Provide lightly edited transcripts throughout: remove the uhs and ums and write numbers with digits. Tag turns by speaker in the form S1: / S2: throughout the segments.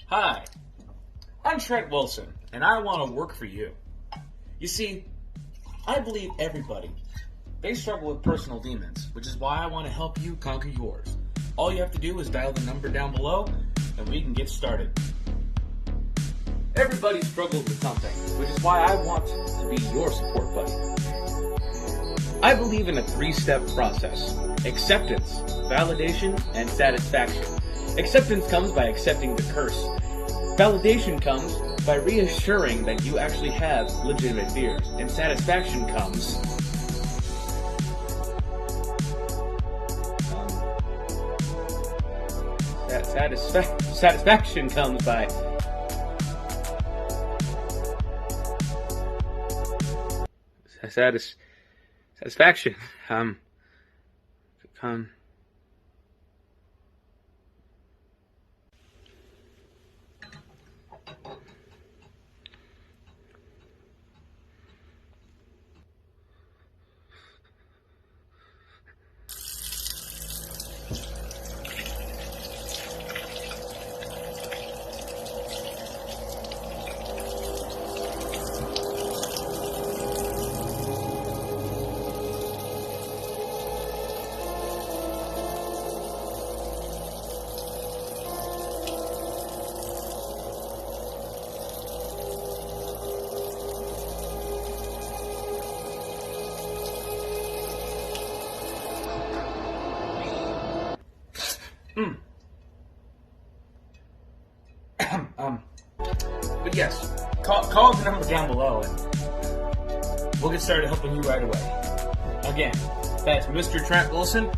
S1: Hi, I'm Trent Wilson, and I want to work for you. You see, I believe everybody, they struggle with personal demons, which is why I want to help you conquer yours. All you have to do is dial the number down below, and we can get started. Everybody struggles with something, which is why I want to be your support buddy. I believe in a 3-step process: acceptance, validation, and satisfaction. Acceptance comes by accepting the curse. Validation comes by reassuring that you actually have legitimate fears. And satisfaction comes satisfaction comes by satisfaction. But yes, call the number down below and we'll get started helping you right away. Again, that's Mr. Trent Wilson.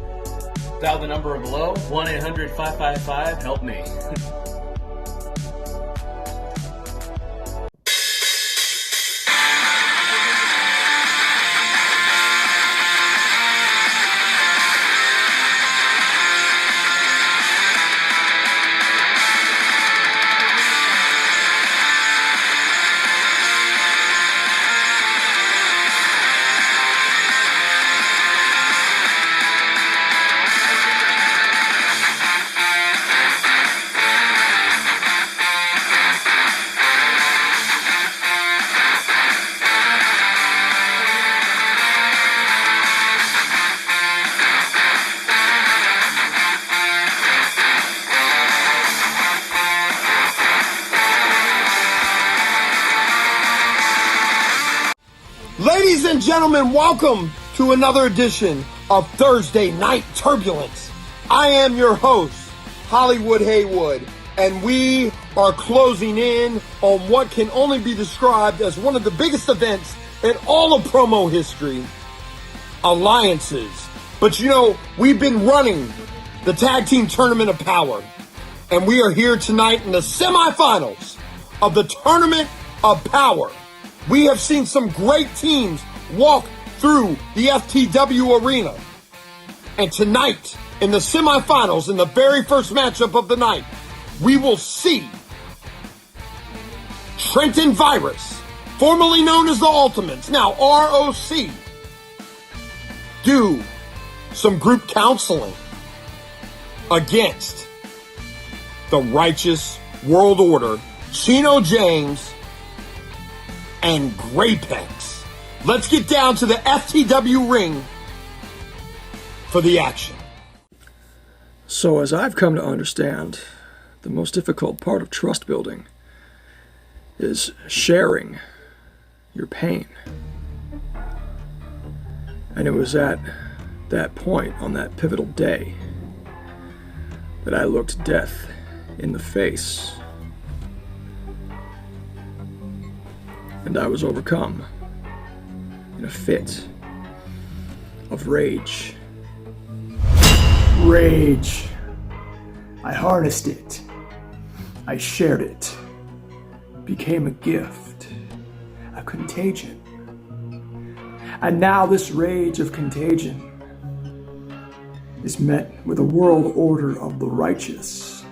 S1: Dial the number below, 1-800-555-HELP-ME.
S2: Ladies and gentlemen, welcome to another edition of Thursday Night Turbulence. I am your host, Hollywood Haywood, and we are closing in on what can only be described as one of the biggest events in all of promo history, alliances. But you know, we've been running the Tag Team Tournament of Power, and we are here tonight in the semifinals of the Tournament of Power. We have seen some great teams walk through the FTW arena. And tonight, in the semifinals, in the very first matchup of the night, we will see Trenton Virus, formerly known as the Ultimates, now R.O.C, do some group counseling against the Righteous World Order, Chino James, and Graypex. Let's get down to the FTW ring for the action.
S3: So as I've come to understand, the most difficult part of trust building is sharing your pain. And it was at that point on that pivotal day that I looked death in the face. And I was overcome in a fit of rage.
S4: Rage. I harnessed it. I shared it. It became a gift. A contagion. And now this rage of contagion is met with a world order of the righteous.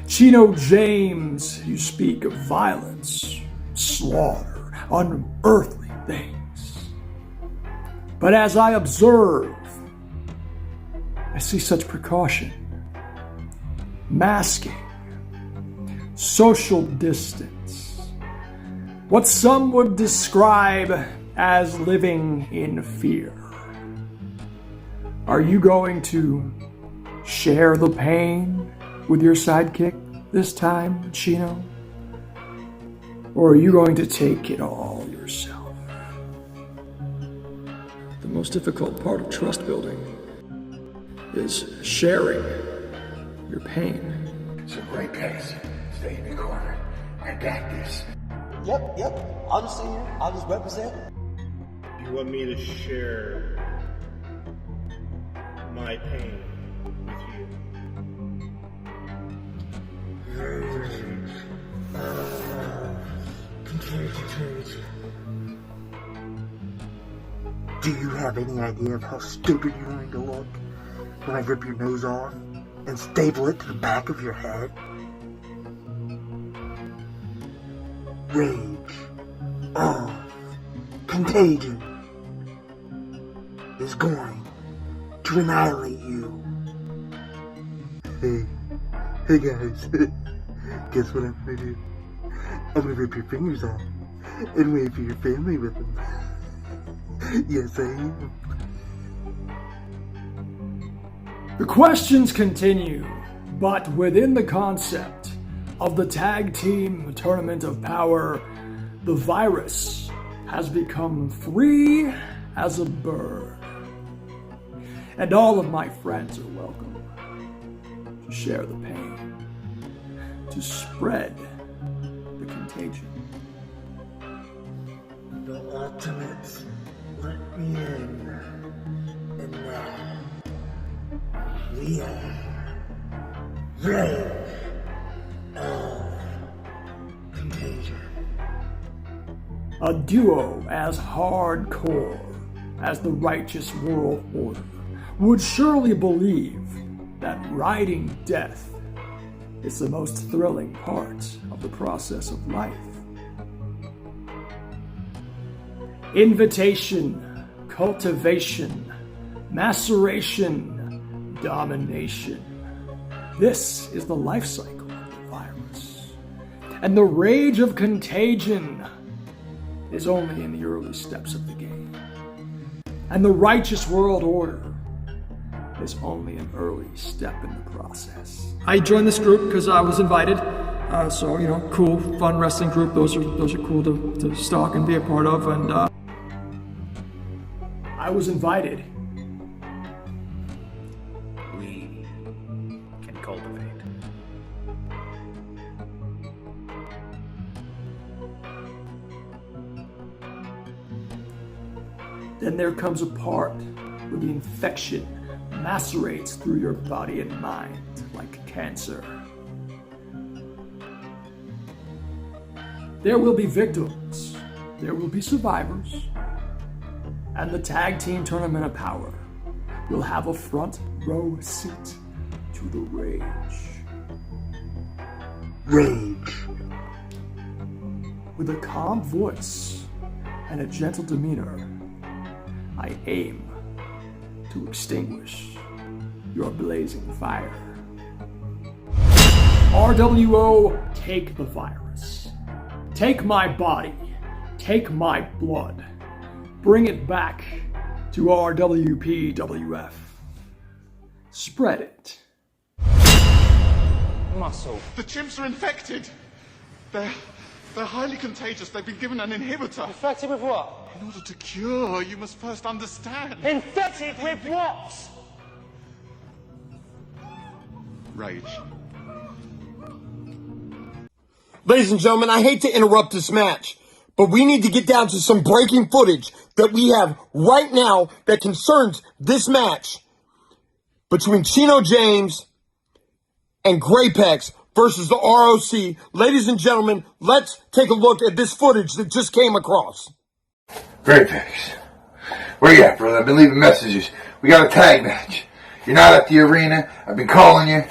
S4: Chino James, you speak of violence, slaughter, unearthly things. But as I observe, I see such precaution, masking, social distance, what some would describe as living in fear. Are you going to share the pain with your sidekick this time, Chino? Or are you going to take it all yourself?
S3: The most difficult part of trust building is sharing your pain.
S5: So great pace. Stay in the corner. I got this.
S6: Yep. I'll just sit here. I'll just represent.
S7: You want me to share my pain with you?
S5: Do you have any idea of how stupid you're going to look when I rip your nose off and staple it to the back of your head? Rage of contagion is going to annihilate you. Hey guys, guess what I'm gonna do? I'm gonna rip your fingers off and wait for your family with them. Yes, I am.
S4: The questions continue, but within the concept of the tag team tournament of power, the virus has become free as a bird. And all of my friends are welcome to share the pain, to spread the contagion.
S5: The ultimates let me in, and now we are rage of contagion.
S4: A duo as hardcore as the righteous world order would surely believe that riding death is the most thrilling part of the process of life. Invitation, cultivation, maceration, domination. This is the life cycle of the virus. And the rage of contagion is only in the early steps of the game. And the righteous world order is only an early step in the process.
S3: I joined this group because I was invited. So, cool, fun wrestling group. Those are cool to stalk and be a part of. And
S4: I was invited.
S1: We can cultivate.
S4: Then there comes a part where the infection macerates through your body and mind like cancer. There will be victims, there will be survivors, and the tag team tournament of power will have a front row seat to the rage.
S5: Rage.
S4: With a calm voice and a gentle demeanor, I aim to extinguish your blazing fire. RWO, take the virus. Take my body. Take my blood. Bring it back to RWPWF. Spread it.
S1: Muscle.
S8: The chimps are infected. They're highly contagious. They've been given an inhibitor.
S6: Infected with what?
S8: In order to cure, you must first understand.
S6: Infected with what?
S8: Rage.
S2: Ladies and gentlemen, I hate to interrupt this match, but we need to get down to some breaking footage that we have right now that concerns this match between Chino James and Graypex versus the R.O.C. Ladies and gentlemen, let's take a look at this footage that just came across.
S5: Graypex. Where you at, brother? I've been leaving messages. We got a tag match. You're not at the arena. I've been calling you.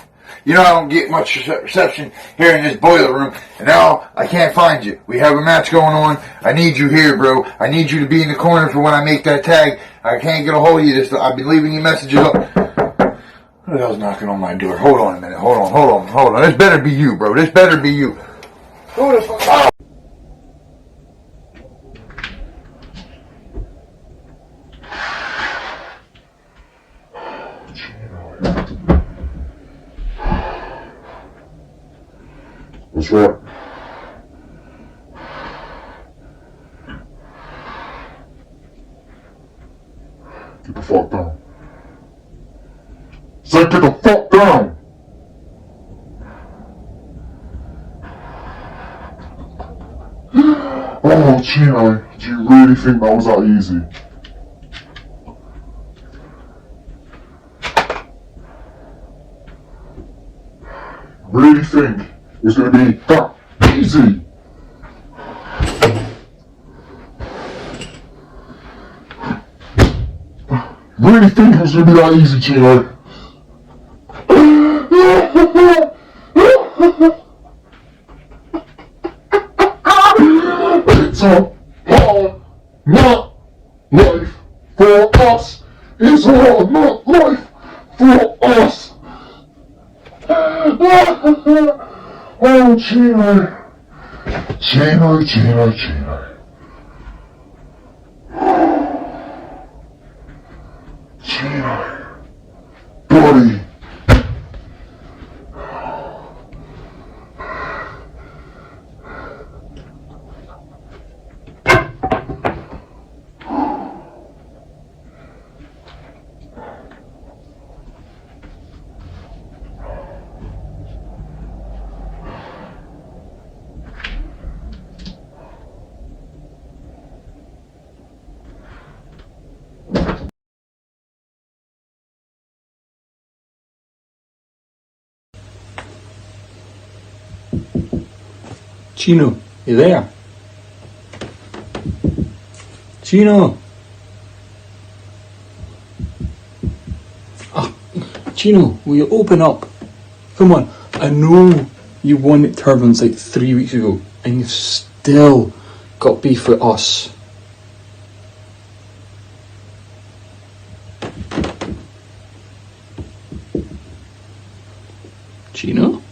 S5: You know I don't get much reception here in this boiler room, and now I can't find you. We have a match going on. I need you here, bro. I need you to be in the corner for when I make that tag. I can't get a hold of you. I've been leaving you messages. Who the hell's knocking on my door? Hold on a minute. Hold on. This better be you, bro. This better be you. Who the fuck? Oh! That's right. Get the fuck down. Say get the fuck down! Oh, Chino, do you really think that was that easy? Really think it's gonna be that easy? Really think it was gonna be that easy, Chino? It's a hard knock life for us. It's a hard knock life for us. Oh, Chino. Chino, Chino, Chino. Chino. Buddy.
S9: Chino, you there? Chino! Oh, Chino, will you open up? Come on, I know you won at Turbulence like 3 weeks ago, and you've still got beef with us. Chino?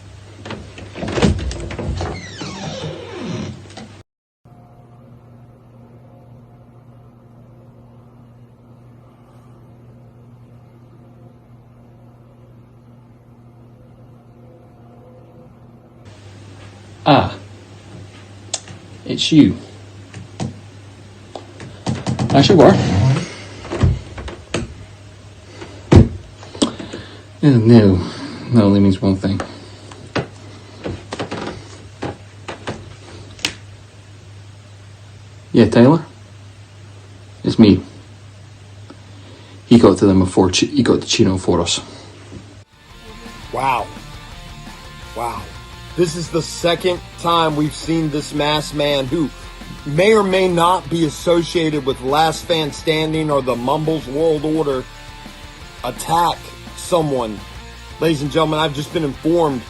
S9: Ah, it's you. As you were. No, that only means one thing. Yeah, Taylor? It's me. He got to them before he got to Chino for us.
S2: Wow. Wow. This is the second time we've seen this masked man who may or may not be associated with Last Fan Standing or the Mumbles World Order attack someone. Ladies and gentlemen, I've just been informed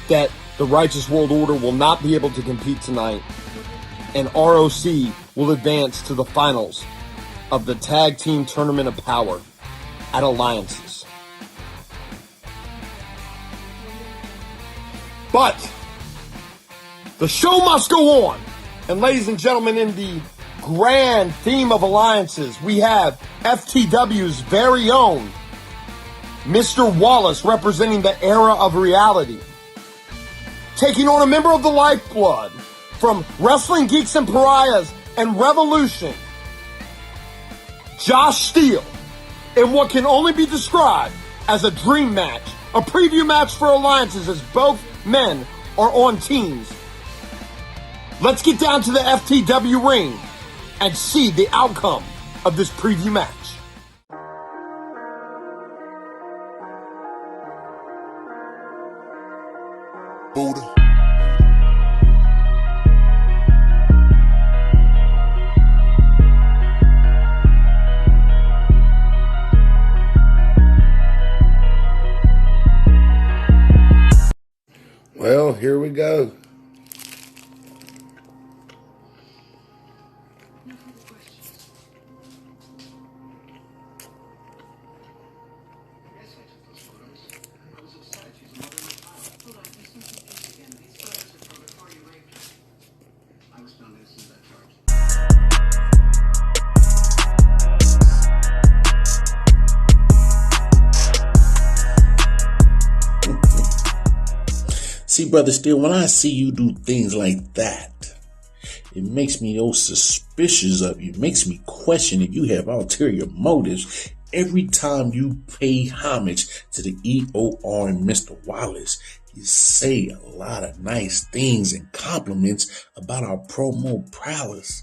S2: that the Righteous World Order will not be able to compete tonight, and R.O.C. will advance to the finals of the Tag Team Tournament of Power at Alliances. But the show must go on. And ladies and gentlemen, in the grand theme of alliances, we have FTW's very own Mr. Wallace, representing the era of reality, taking on a member of the Lifeblood from Wrestling Geeks and Pariahs and Revolution, Josh Steele, in what can only be described as a dream match, a preview match for alliances as both men are on teams. Let's get down to the FTW ring and see the outcome of this preview match.
S10: Buddha.
S2: Well, here we go.
S10: See, Brother Steele, when I see you do things like that, it makes me suspicious of you. It makes me question if you have ulterior motives. Every time you pay homage to the EOR and Mr. Wallace, you say a lot of nice things and compliments about our promo prowess.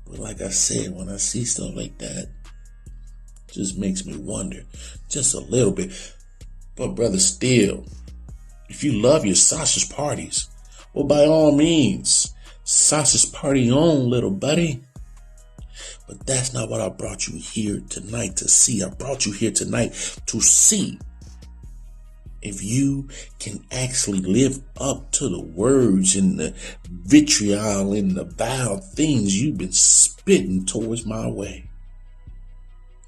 S10: But like I said, when I see stuff like that, it just makes me wonder just a little bit. But Brother Steele, if you love your sausage parties, well, by all means, sausage party on, little buddy. But that's not what I brought you here tonight to see. I brought you here tonight to see if you can actually live up to the words and the vitriol and the vile things you've been spitting towards my way.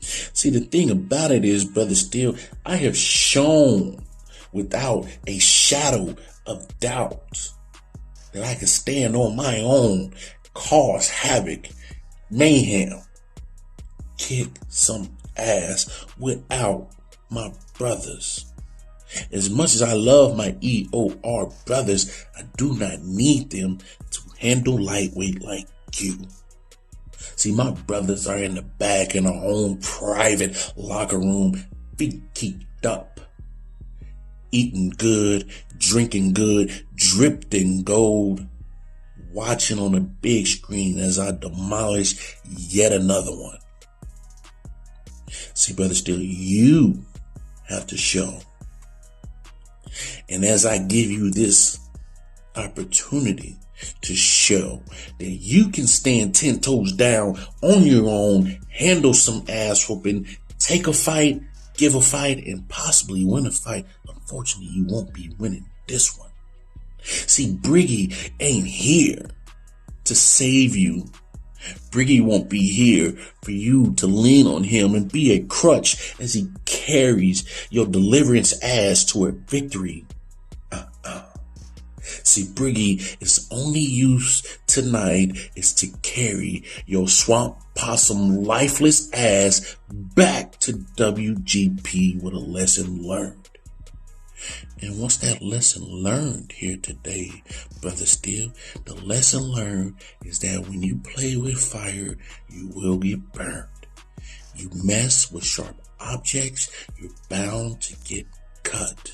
S10: See, the thing about it is, Brother Steele, I have shown without a shadow of doubt that I can stand on my own, cause havoc, mayhem, kick some ass without my brothers. As much as I love my EOR brothers, I do not need them to handle lightweight like you. See, my brothers are in the back in our own private locker room, feet kicked up, eating good, drinking good, dripped in gold, watching on a big screen as I demolish yet another one. See, Brother Steele, you have to show. And as I give you this opportunity to show that you can stand 10 toes down on your own, handle some ass whooping, take a fight, give a fight, and possibly win a fight. Unfortunately, you won't be winning this one. See, Briggy ain't here to save you. Briggy won't be here for you to lean on him and be a crutch as he carries your deliverance ass toward victory. See, Briggy is only use tonight is to carry your swamp possum lifeless ass back to WGP with a lesson learned. And what's that lesson learned here today, Brother Steele? The lesson learned is that when you play with fire, you will get burned. You mess with sharp objects, you're bound to get cut.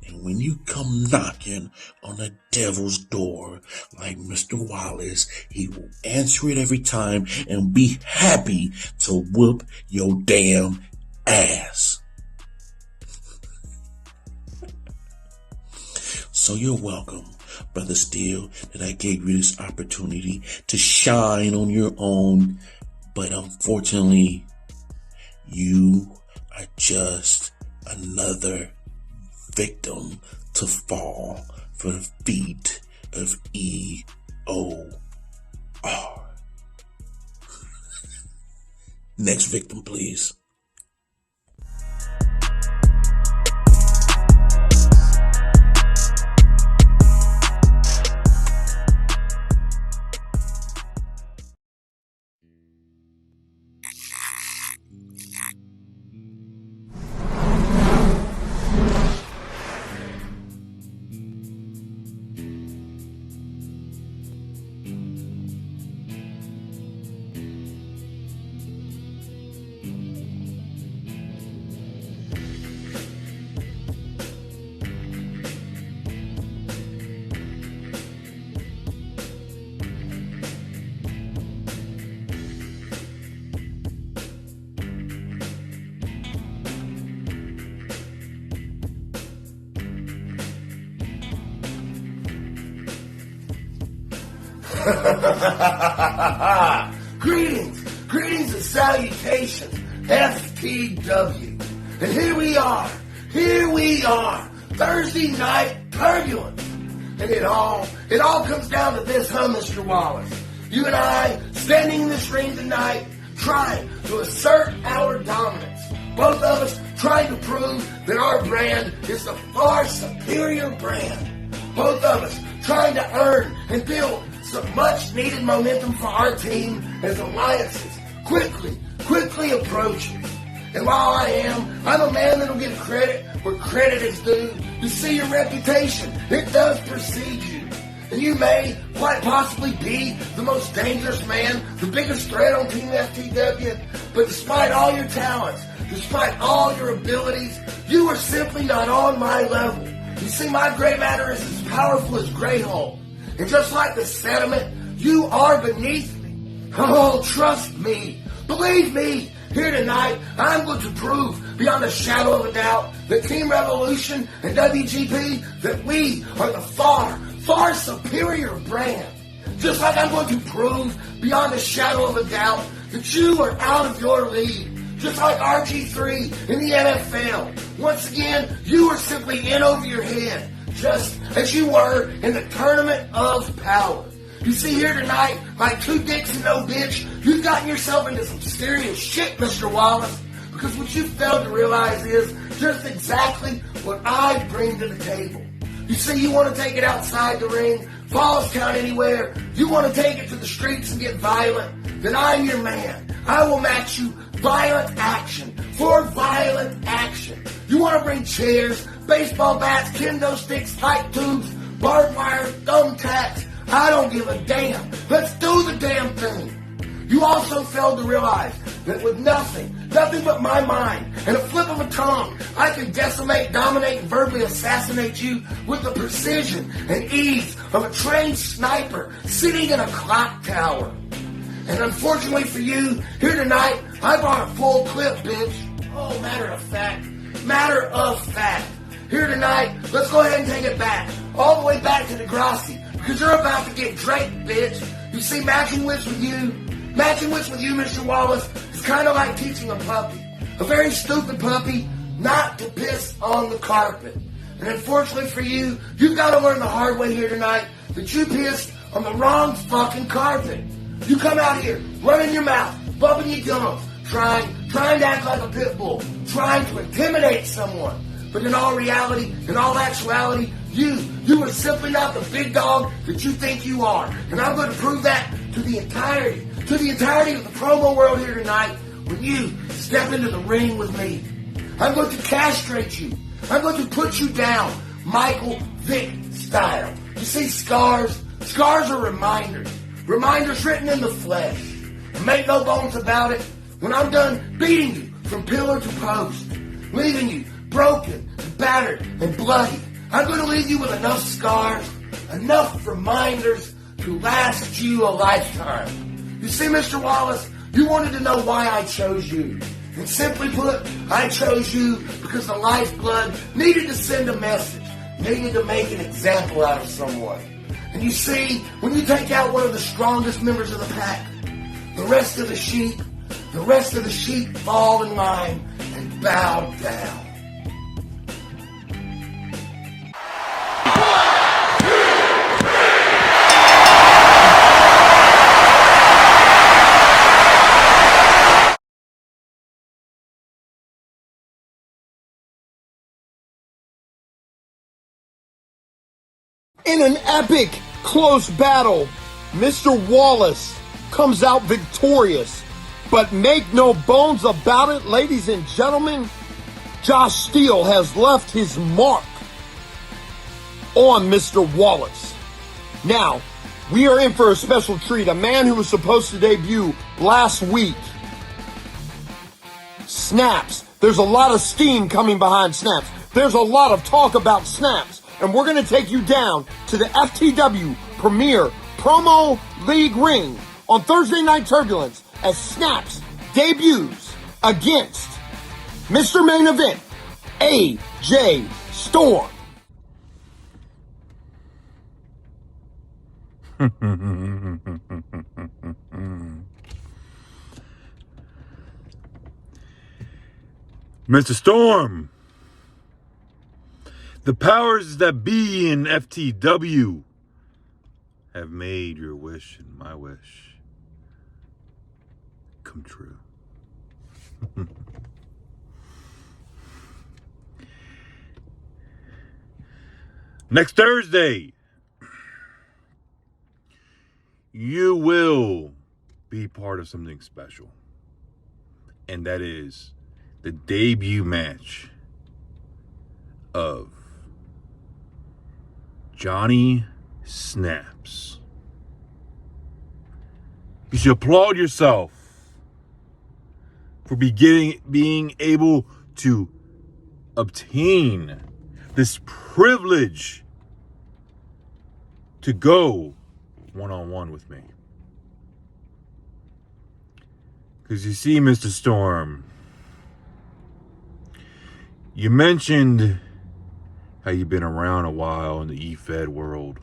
S10: And when you come knocking on the devil's door like Mr. Wallace, he will answer it every time and be happy to whoop your damn ass. So you're welcome, Brother Steele, that I gave you this opportunity to shine on your own. But unfortunately, you are just another victim to fall for the feet of EOR. Next victim, please.
S2: Greetings and salutations, FTW. And here we are, Thursday night turbulence. And it all comes down to this, huh, Mr. Wallace? You and I standing in this ring tonight, trying to assert our dominance. Both of us trying to prove that our brand is the far superior brand. Both of us trying to earn and build some much needed momentum for our team as alliances quickly approaching. And while I'm a man that'll give credit where credit is due. You see, your reputation, it does precede you. And you may quite possibly be the most dangerous man, the biggest threat on Team FTW, but despite all your talents, despite all your abilities, you are simply not on my level. You see, my gray matter is as powerful as Greyhold. And just like the sediment, you are beneath me. Oh, trust me. Believe me. Here tonight, I'm going to prove beyond a shadow of a doubt that Team Revolution and WGP, that we are the far superior brand. Just like I'm going to prove beyond a shadow of a doubt that you are out of your league. Just like RG3 in the NFL. Once again, you are simply in over your head, just as you were in the Tournament of Power. You see, here tonight, like two dicks and no bitch, you've gotten yourself into some serious shit, Mr. Wallace. Because what you failed to realize is just exactly what I bring to the table. You see, you want to take it outside the ring, Falls Count Anywhere, you want to take it to the streets and get violent, then I'm your man. I will match you violent action for violent action. You want to bring chairs, baseball bats, kendo sticks, light tubes, barbed wire, thumbtacks, I don't give a damn. Let's do the damn thing. You also failed to realize that with nothing but my mind and a flip of a tongue, I can decimate, dominate, and verbally assassinate you with the precision and ease of a trained sniper sitting in a clock tower. And unfortunately for you, here tonight, I brought a full clip, bitch. Oh, matter of fact. Here tonight, let's go ahead and take it back. All the way back to Degrassi. Because you're about to get draped, bitch. You see, matching wits with you, Mr. Wallace, is kind of like teaching a puppy, a very stupid puppy, not to piss on the carpet. And unfortunately for you, you've got to learn the hard way here tonight that you pissed on the wrong fucking carpet. You come out here, running your mouth, bumping your gums, trying to act like a pit bull, trying to intimidate someone. But in all reality, in all actuality, you are simply not the big dog that you think you are. And I'm going to prove that to the entirety of the promo world here tonight when you step into the ring with me. I'm going to castrate you. I'm going to put you down, Michael Vick style. You see, scars are reminders written in the flesh. And make no bones about it, when I'm done beating you from pillar to post, leaving you broken, battered, and bloody, I'm going to leave you with enough scars, enough reminders to last you a lifetime. You see, Mr. Wallace, you wanted to know why I chose you. And simply put, I chose you because the lifeblood needed to send a message, needed to make an example out of someone. And you see, when you take out one of the strongest members of the pack, the rest of the sheep fall in line and bow down. In an epic, close battle, Mr. Wallace comes out victorious. But make no bones about it, ladies and gentlemen, Josh Steele has left his mark on Mr. Wallace. Now, we are in for a special treat. A man who was supposed to debut last week, Snapz. There's a lot of steam coming behind Snapz. There's a lot of talk about Snapz. And we're going to take you down to the FTW Premier Promo League ring on Thursday Night Turbulence as Snapz debuts against Mr. Main Event, AJ Storm.
S11: Mr. Storm, the powers that be in FTW have made your wish and my wish come true. Next Thursday, you will be part of something special. And that is the debut match of Johnny Snapz. You should applaud yourself for being able to obtain this privilege to go one-on-one with me. Because you see, Mr. Storm, you mentioned how you've been around a while in the E-Fed world.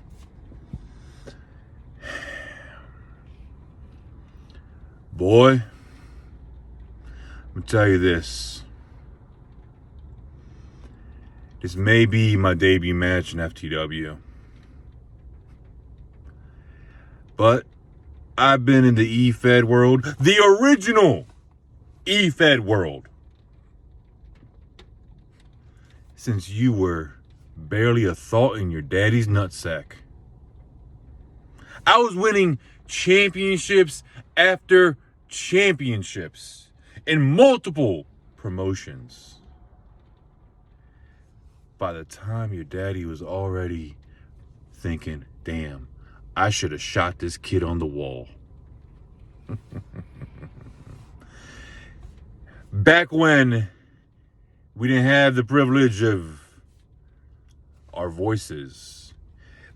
S11: Boy, I'm gonna tell you this. This may be my debut match in FTW. But I've been in the E-Fed world, the original E-Fed world, since you were barely a thought in your daddy's nutsack. I was winning championships after championships in multiple promotions. By the time your daddy was already thinking, damn, I should have shot this kid on the wall. Back when we didn't have the privilege of our voices.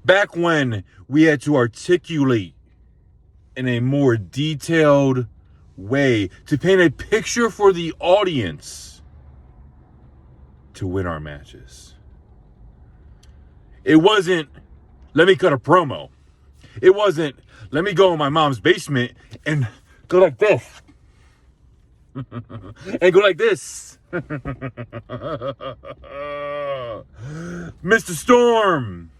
S11: Back when we had to articulate in a more detailed way to paint a picture for the audience to win our matches. It wasn't, let me cut a promo. It wasn't, let me go in my mom's basement and go like this. And go like this. Mr. Storm.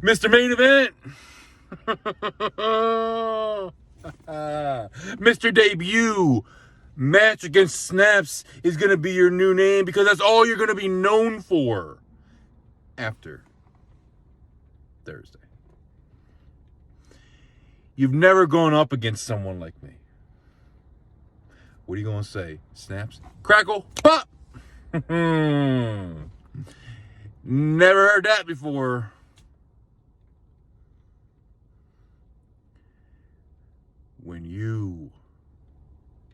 S11: Mr. Main Event. Mr. Debut. Match against Snapz is going to be your new name because that's all you're going to be known for after Thursday. You've never gone up against someone like me. What are you going to say? Snapz? Crackle? Pop! Never heard that before. When you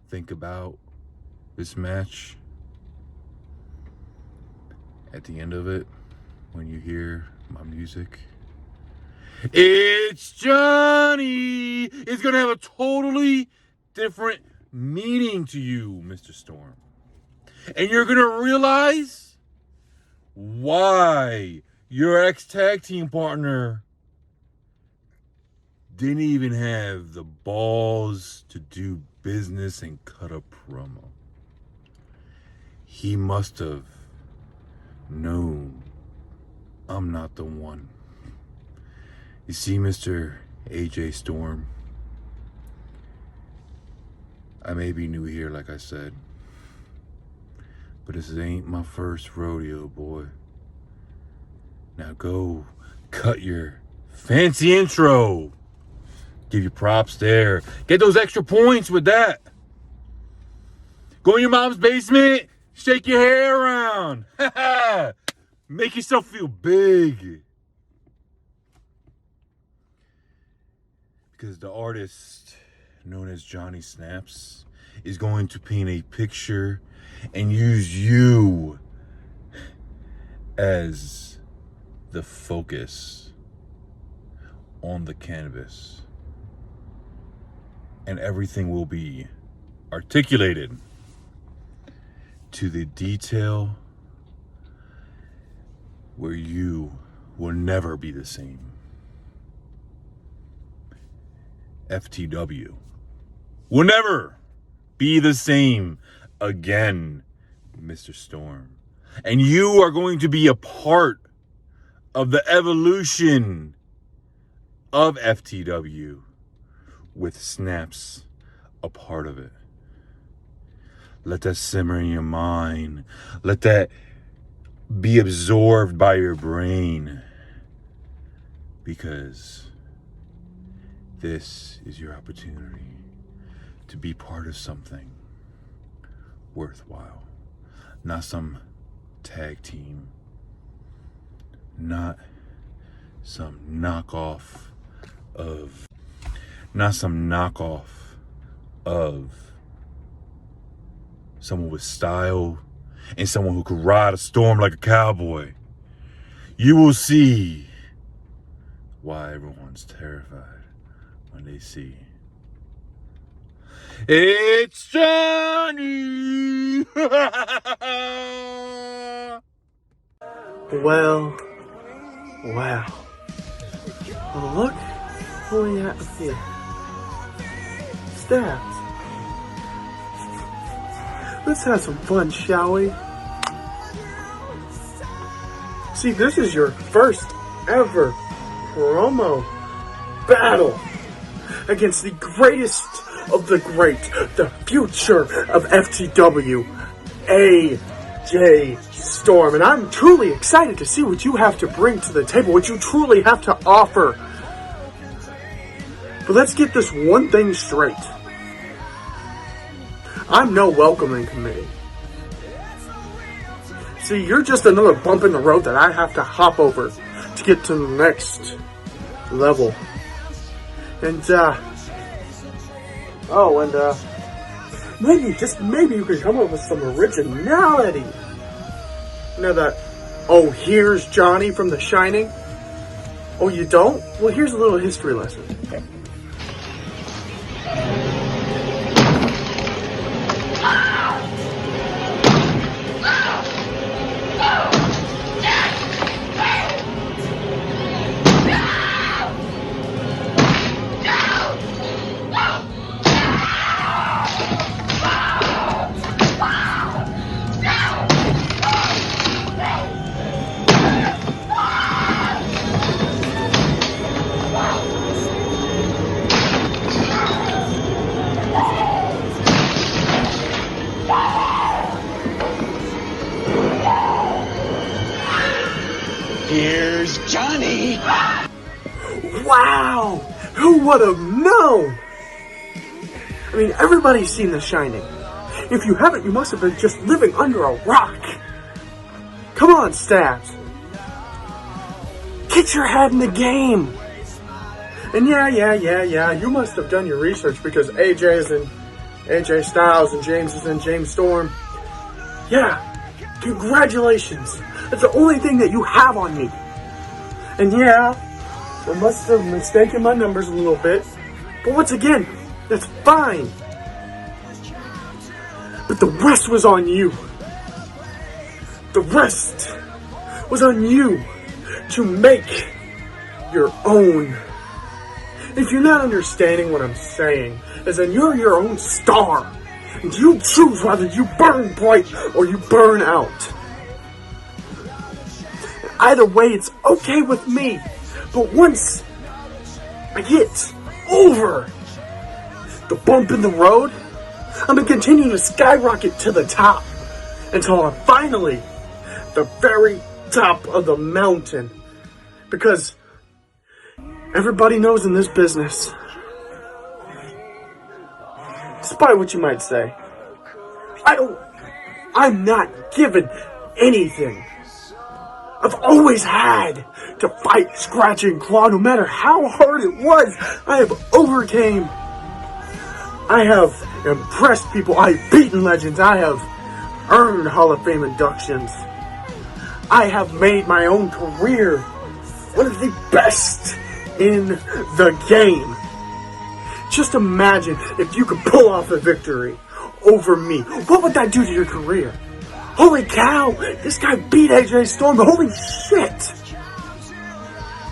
S11: think about this match, at the end of it, when you hear my music, it's Johnny! It's going to have a totally different meaning to you, Mr. Storm. And you're going to realize why your ex-tag team partner didn't even have the balls to do business and cut a promo. He must have known I'm not the one. You see, Mr. AJ Storm, I may be new here, like I said, but this ain't my first rodeo, boy. Now go cut your fancy intro. Give you props there. Get those extra points with that. Go in your mom's basement. Shake your hair around. Make yourself feel big. Because the artist known as Johnny Snapz is going to paint a picture and use you as the focus on the canvas. And everything will be articulated to the detail where you will never be the same. FTW will never be the same again, Mr. Storm. And you are going to be a part of the evolution of FTW with Snapz a part of it. Let that simmer in your mind. Let that be absorbed by your brain. Because this is your opportunity to be part of something worthwhile. Not some tag team. Not some knockoff of someone with style and someone who could ride a storm like a cowboy. You will see why everyone's terrified when they see it's Johnny.
S12: Well, look who we have here. Snapz. Let's have some fun, shall we? See, this is your first ever promo battle against the greatest of the great, the future of FTW, AJ Storm. And I'm truly excited to see what you have to bring to the table, what you truly have to offer. But let's get this one thing straight. I'm no welcoming committee. See, you're just another bump in the road that I have to hop over to get to the next level. And, maybe you could come up with some originality. You know that, oh, here's Johnny from The Shining? Oh, you don't? Well, here's a little history lesson.
S6: Here's Johnny!
S12: Wow! Who would have known? I mean, everybody's seen The Shining. If you haven't, you must have been just living under a rock. Come on, Snapz. Get your head in the game. And yeah, you must have done your research because AJ is in AJ Styles and James is in James Storm. Yeah, congratulations. That's the only thing that you have on me. And yeah, I must have mistaken my numbers a little bit. But once again, that's fine. But the rest was on you. The rest was on you to make your own. If you're not understanding what I'm saying, is that you're your own star. And you choose whether you burn bright or you burn out. Either way, it's okay with me. But once I get over the bump in the road, I'm going to continue to skyrocket to the top until I'm finally the very top of the mountain. Because everybody knows in this business, despite what you might say, I'm not given anything. I've always had to fight, scratch, and claw, no matter how hard it was. I have overcame. I have impressed people. I've beaten legends. I have earned Hall of Fame inductions. I have made my own career one of the best in the game. Just imagine if you could pull off a victory over me. What would that do to your career? Holy cow, this guy beat AJ Storm. Holy shit.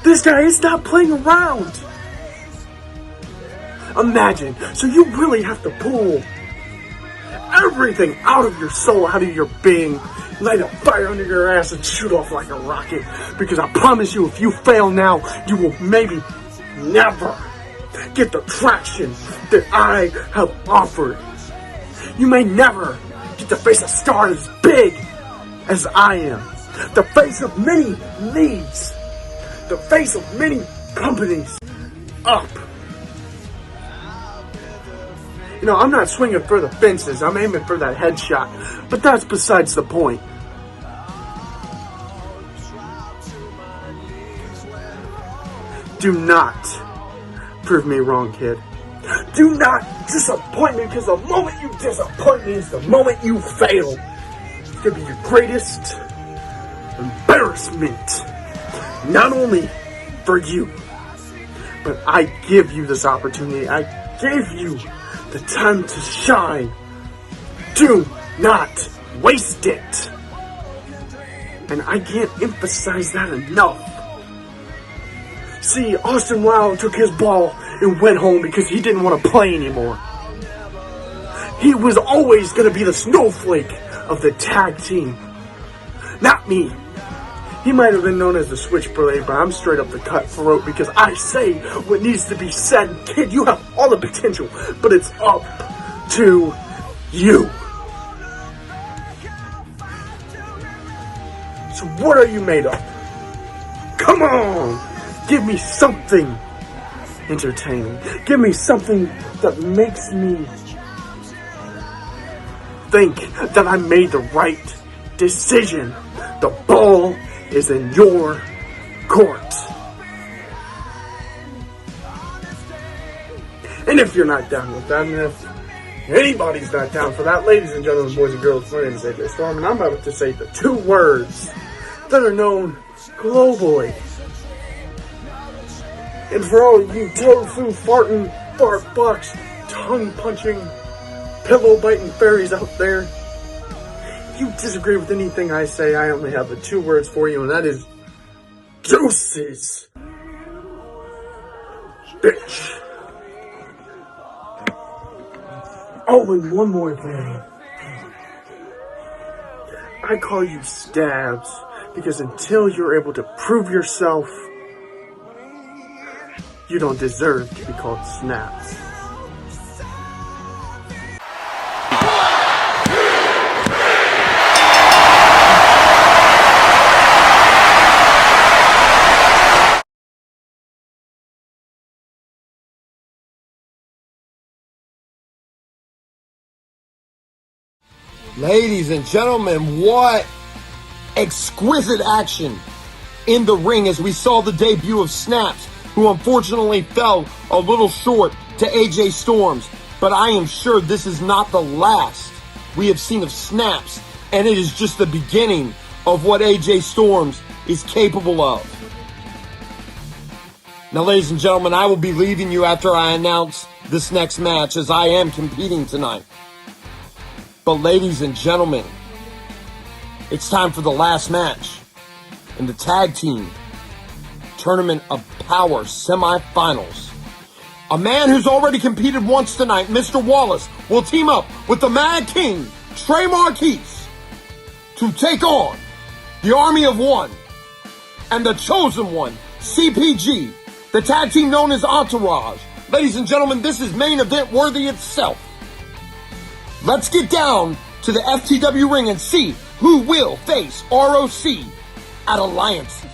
S12: This guy is not playing around. Imagine. So you really have to pull everything out of your soul, out of your being, light a fire under your ass and shoot off like a rocket. Because I promise you, if you fail now, you will maybe never get the traction that I have offered. You may never get to face a star as big as I am. The face of many leagues. The face of many companies. Up. You know, I'm not swinging for the fences. I'm aiming for that headshot. But that's besides the point. Do not prove me wrong, kid. Do not disappoint me, because the moment you disappoint me is the moment you fail. It's going to be your greatest embarrassment. Not only for you, but I give you this opportunity. I gave you the time to shine. Do not waste it. And I can't emphasize that enough. See, Austin Wilde took his ball and went home because he didn't want to play anymore. He was always going to be the snowflake of the tag team. Not me. He might have been known as the Switchblade, but I'm straight up the cutthroat because I say what needs to be said. Kid, you have all the potential, but it's up to you. So what are you made of? Come on! Give me something entertaining. Give me something that makes me think that I made the right decision. The ball is in your court. And if you're not down with that, and if anybody's not down for that, ladies and gentlemen, boys and girls, my name is AJ Storm, and I'm about to say the two words that are known globally. And for all you tofu farting, fart box, tongue punching, pillow biting fairies out there, if you disagree with anything I say, I only have the two words for you, and that is deuces, bitch. Oh, and one more thing. I call you Stabs because until you're able to prove yourself, you don't deserve to be called Snapz.
S2: Ladies and gentlemen, what exquisite action in the ring as we saw the debut of Snapz, who unfortunately fell a little short to AJ Storms. But I am sure this is not the last we have seen of Snapz, and it is just the beginning of what AJ Storms is capable of. Now, ladies and gentlemen, I will be leaving you after I announce this next match, as I am competing tonight. But ladies and gentlemen, it's time for the last match in the tag team Tournament of Power semifinals. A man who's already competed once tonight, Mr. Wallace, will team up with the Mad King, Trey Marquise, to take on the Army of One and the Chosen One, CPG, the tag team known as Entourage. Ladies and gentlemen, this is main event worthy itself. Let's get down to the FTW ring and see who will face R.O.C. at Alliances.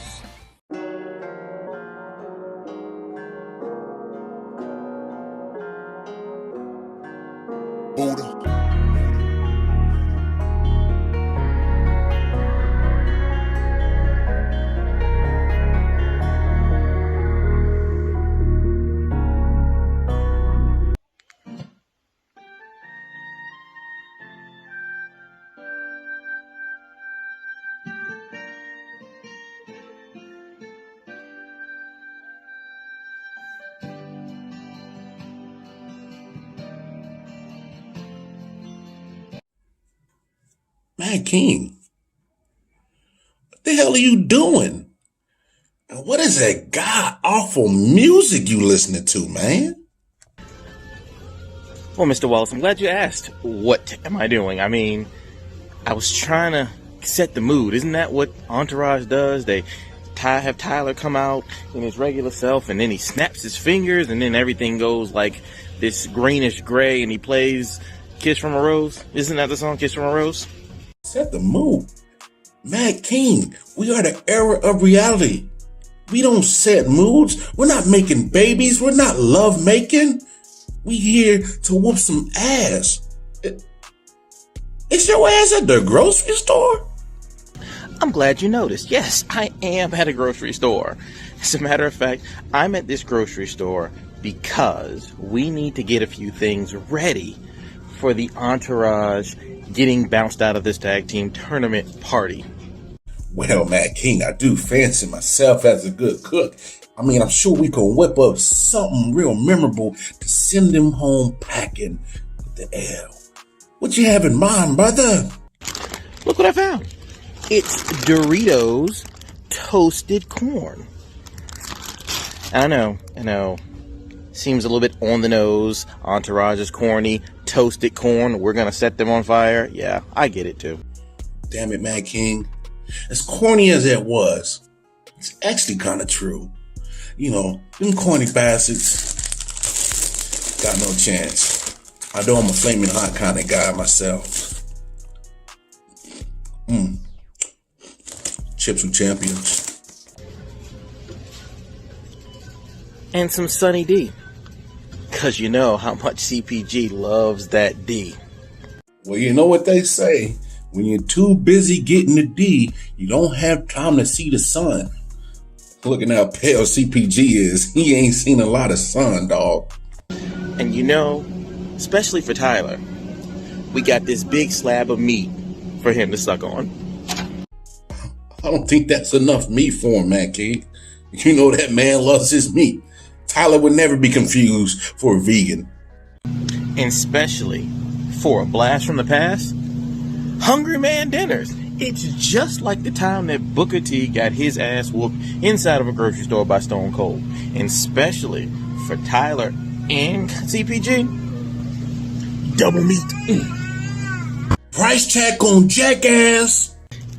S10: Mad King, what the hell are you doing? And what is that god awful music you listening to, man?
S1: Well, Mr. Wallace, I'm glad you asked. What am I doing? I mean, I was trying to set the mood. Isn't that what Entourage does? They have Tyler come out in his regular self, and then he snaps his fingers, and then everything goes like this greenish gray, and he plays Kiss from a Rose. Isn't that the song, Kiss from a Rose?
S10: Set the mood. Mad King, we are the era of reality. We don't set moods. We're not making babies. We're not love making. We here to whoop some ass. Is your ass at the grocery store?
S1: I'm glad you noticed. Yes, I am at a grocery store. As a matter of fact, I'm at this grocery store because we need to get a few things ready for the Entourage getting bounced out of this tag team tournament party.
S10: Well, Mad King, I do fancy myself as a good cook. I mean, I'm sure we can whip up something real memorable to send them home packing with the L. What you have in mind, brother?
S1: Look what I found. It's Doritos toasted corn. I know. Seems a little bit on the nose. Entourage is corny. Toasted corn, we're gonna set them on fire. Yeah, I get it too.
S10: Damn it, Mad King. As corny as it was, it's actually kind of true. You know, them corny bastards got no chance. I know I'm a flaming hot kind of guy myself. Chips with champions.
S1: And some Sunny D. Cause you know how much CPG loves that D.
S10: Well, you know what they say. When you're too busy getting the D, you don't have time to see the sun. Looking how pale CPG is, he ain't seen a lot of sun, dog.
S1: And you know, especially for Tyler, we got this big slab of meat for him to suck on.
S10: I don't think that's enough meat for him, Mad King. You know that man loves his meat. Tyler would never be confused for a vegan.
S1: And especially for a blast from the past, Hungry Man Dinners. It's just like the time that Booker T got his ass whooped inside of a grocery store by Stone Cold. And especially for Tyler and CPG, double meat.
S10: Price check on Jackass.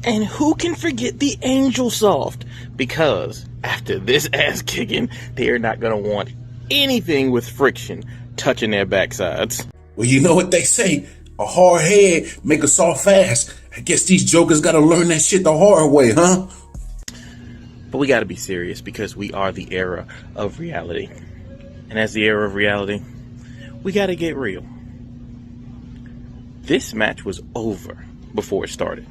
S1: And who can forget the Angel Soft? Because after this ass kicking, they're not going to want anything with friction touching their backsides.
S10: Well, you know what they say. A hard head make a soft ass. I guess these jokers got to learn that shit the hard way, huh?
S1: But we got to be serious because we are the era of reality. And as the era of reality, we got to get real. This match was over before it started.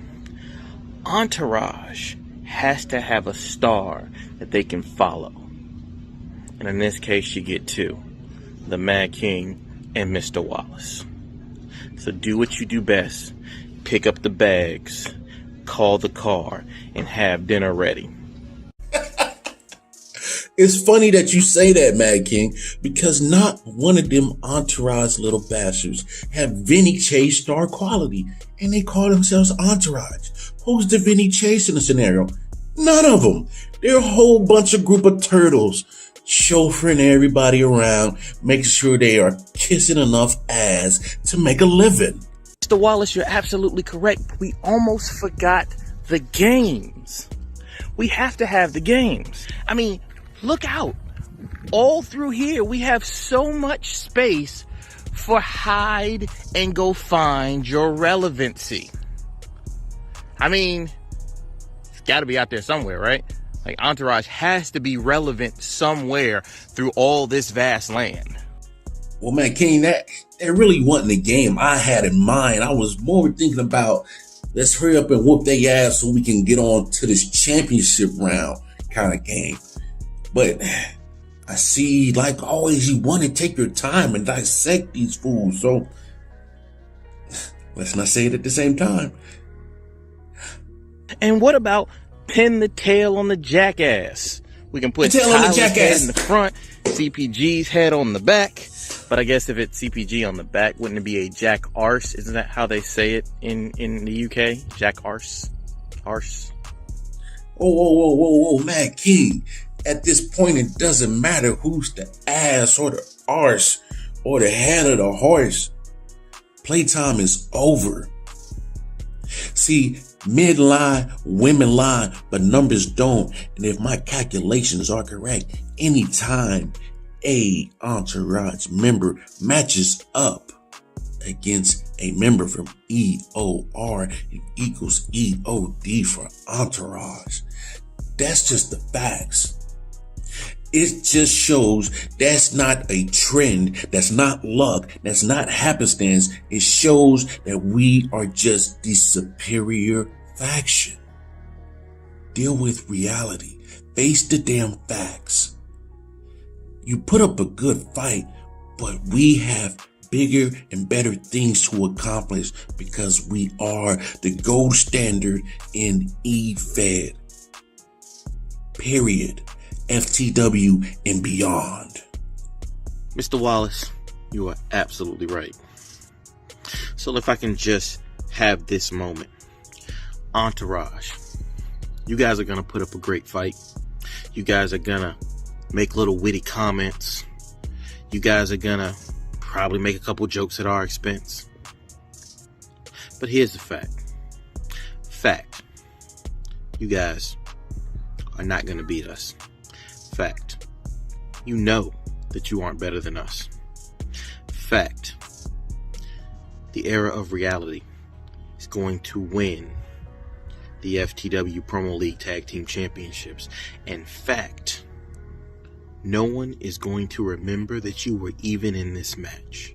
S1: Entourage has to have a star that they can follow. And in this case, you get two. The Mad King and Mr. Wallace. So do what you do best. Pick up the bags, call the car, and have dinner ready.
S10: It's funny that you say that, Mad King, because not one of them Entourage little bastards have Vinny Chase star quality, and they call themselves Entourage. Who's the Vinny Chase in the scenario? None of them. They're a whole bunch of group of turtles, chauffeuring everybody around, making sure they are kissing enough ass to make a living.
S1: Mr. Wallace, you're absolutely correct. We almost forgot the games. We have to have the games. I mean, look out. All through here, we have so much space for hide and go find your relevancy. I mean, it's got to be out there somewhere, right? Like, Entourage has to be relevant somewhere through all this vast land.
S10: Well, man, King, that really wasn't the game I had in mind. I was more thinking about, let's hurry up and whoop their ass so we can get on to this championship round kind of game. But I see, like always, you want to take your time and dissect these fools. So let's not say it at the same time.
S1: And what about pin the tail on the jackass? We can put Tyler's head in the front, CPG's head on the back. But I guess if it's CPG on the back, wouldn't it be a Jack Arse? Isn't that how they say it in the UK? Jack Arse? Arse?
S10: Whoa, Mad King. At this point, it doesn't matter who's the ass or the arse or the head of the horse. Playtime is over. See, men lie, women lie, but numbers don't. And if my calculations are correct, anytime a Entourage member matches up against a member from EOR, it equals EOD for Entourage. That's just the facts. It just shows that's not a trend, that's not luck, that's not happenstance. It shows that we are just the superior faction. Deal with reality. Face the damn facts. You put up a good fight, but we have bigger and better things to accomplish because we are the gold standard in E-Fed. Period. FTW and beyond.
S13: Mr. Wallace, you are absolutely right. So if I can just have this moment. Entourage. You guys are going to put up a great fight. You guys are going to make little witty comments. You guys are going to probably make a couple jokes at our expense. But here's the fact. Fact. You guys are not going to beat us. Fact. You know that you aren't better than us. Fact. The era of reality is going to win the FTW Promo League Tag Team Championships. And fact, no one is going to remember that you were even in this match.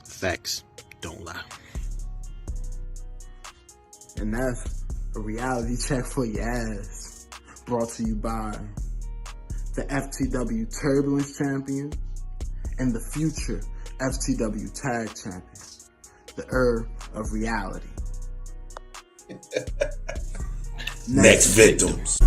S13: Facts don't lie.
S14: And that's a reality check for your ass. Brought to you by the FTW Turbulence Champion and the future FTW Tag Champion. The herb of reality.
S10: Next victims.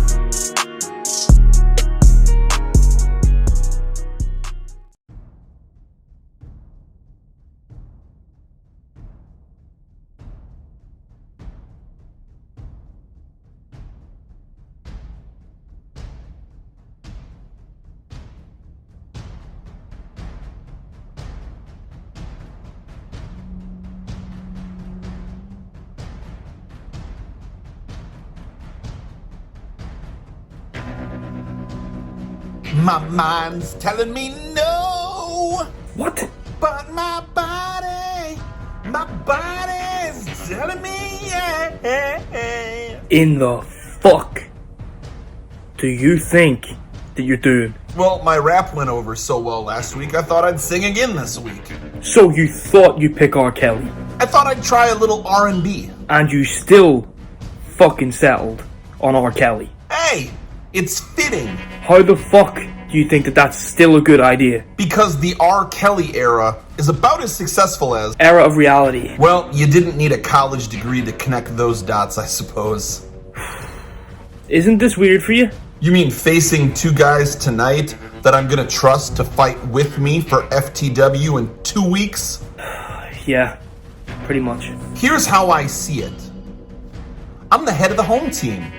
S15: My mind's telling me no.
S3: What?
S15: But my body's telling me yeah.
S12: In the fuck do you think that you're doing?
S15: Well, my rap went over so well last week, I thought I'd sing again this week.
S12: So you thought you'd pick R. Kelly?
S15: I thought I'd try a little R&B.
S12: And you still fucking settled on R. Kelly?
S15: Hey, it's fitting.
S12: How the fuck do you think that that's still a good idea?
S15: Because the R. Kelly era is about as successful as...
S12: Era of reality.
S15: Well, you didn't need a college degree to connect those dots, I suppose.
S12: Isn't this weird for you?
S15: You mean facing two guys tonight that I'm gonna trust to fight with me for FTW in 2 weeks?
S12: Yeah, pretty much.
S15: Here's how I see it. I'm the head of the home team.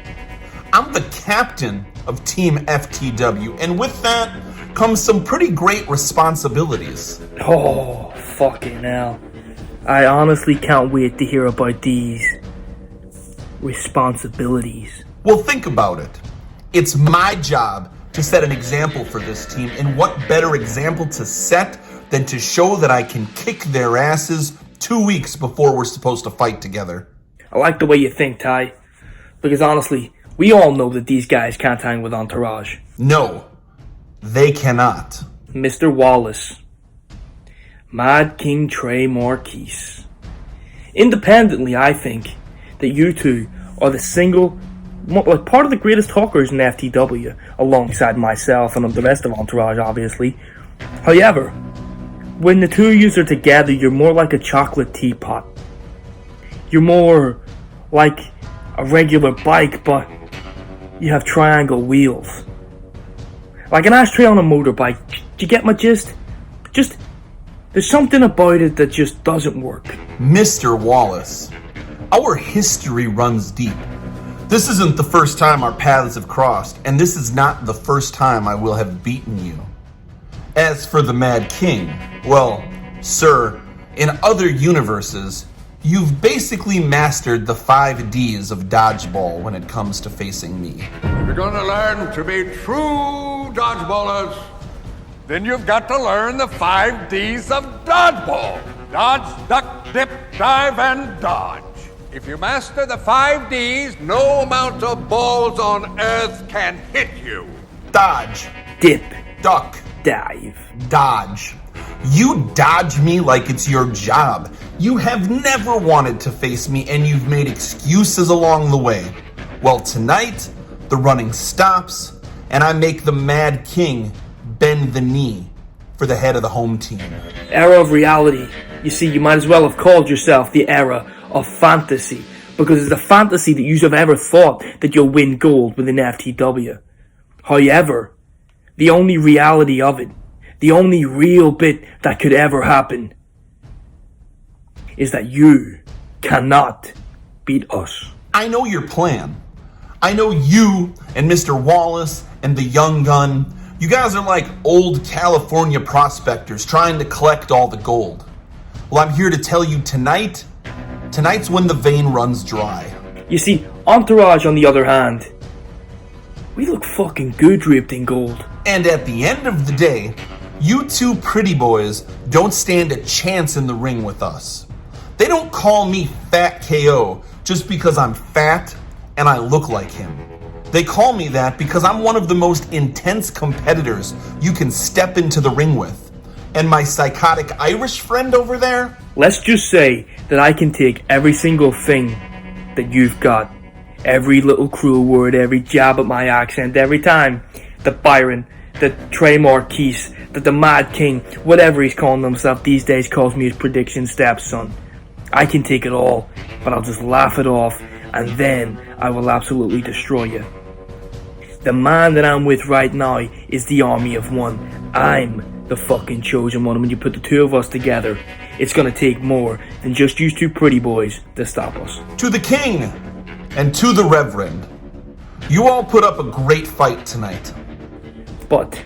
S15: I'm the captain of Team FTW, and with that comes some pretty great responsibilities.
S12: Oh, fucking hell. I honestly can't wait to hear about these responsibilities.
S15: Well, think about it. It's my job to set an example for this team, and what better example to set than to show that I can kick their asses 2 weeks before we're supposed to fight together.
S12: I like the way you think, Ty, because honestly, we all know that these guys can't hang with Entourage.
S15: No, they cannot.
S12: Mr. Wallace. Mad King Trey Marquise. Independently, I think that you two are the single, like part of the greatest talkers in FTW, alongside myself and the rest of Entourage, obviously. However, when the two of you are together, you're more like a chocolate teapot. You're more like a regular bike, but you have triangle wheels. Like an ashtray on a motorbike. Do you get my gist? Just, there's something about it that just doesn't work.
S15: Mr. Wallace, our history runs deep. This isn't the first time our paths have crossed, and this is not the first time I will have beaten you. As for the Mad King, well, sir, in other universes, you've basically mastered the 5 Ds of dodgeball when it comes to facing me.
S16: If you're gonna learn to be true dodgeballers, then you've got to learn the 5 Ds of dodgeball. Dodge, duck, dip, dive, and dodge. If you master the 5 Ds, no amount of balls on earth can hit you.
S15: Dodge.
S12: Dip.
S15: Duck.
S12: Dive.
S15: Dodge. You dodge me like it's your job. You have never wanted to face me, and you've made excuses along the way. Well, tonight, the running stops, and I make the Mad King bend the knee for the head of the home team.
S12: Era of reality. You see, you might as well have called yourself the era of fantasy, because it's a fantasy that you have ever thought that you'll win gold within FTW. However, the only reality of it, the only real bit that could ever happen, is that you cannot beat us.
S15: I know your plan. I know you and Mr. Wallace and the young gun. You guys are like old California prospectors trying to collect all the gold. Well, I'm here to tell you tonight's when the vein runs dry.
S12: You see, Entourage, on the other hand, we look fucking good draped in gold.
S15: And at the end of the day, you two pretty boys don't stand a chance in the ring with us. They don't call me Fat KO just because I'm fat and I look like him. They call me that because I'm one of the most intense competitors you can step into the ring with. And my psychotic Irish friend over there?
S12: Let's just say that I can take every single thing that you've got. Every little cruel word, every jab at my accent, every time that Byron, that Trey Marquise, that the Mad King, whatever he's calling himself these days, calls me his prediction stepson. I can take it all, but I'll just laugh it off, and then I will absolutely destroy you. The man that I'm with right now is the army of one. I'm the fucking chosen one. When you put the two of us together, it's gonna take more than just you two pretty boys to stop us.
S15: To the king and to the reverend, you all put up a great fight tonight.
S12: But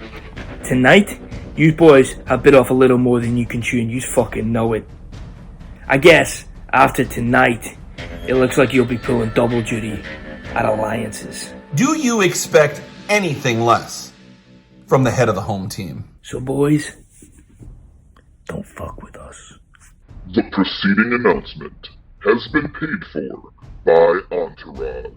S12: tonight, you boys have bit off a little more than you can chew, and you fucking know it. I guess after tonight, it looks like you'll be pulling double duty at Alliances.
S15: Do you expect anything less from the head of the home team?
S12: So boys, don't fuck with us.
S17: The preceding announcement has been paid for by Entourage.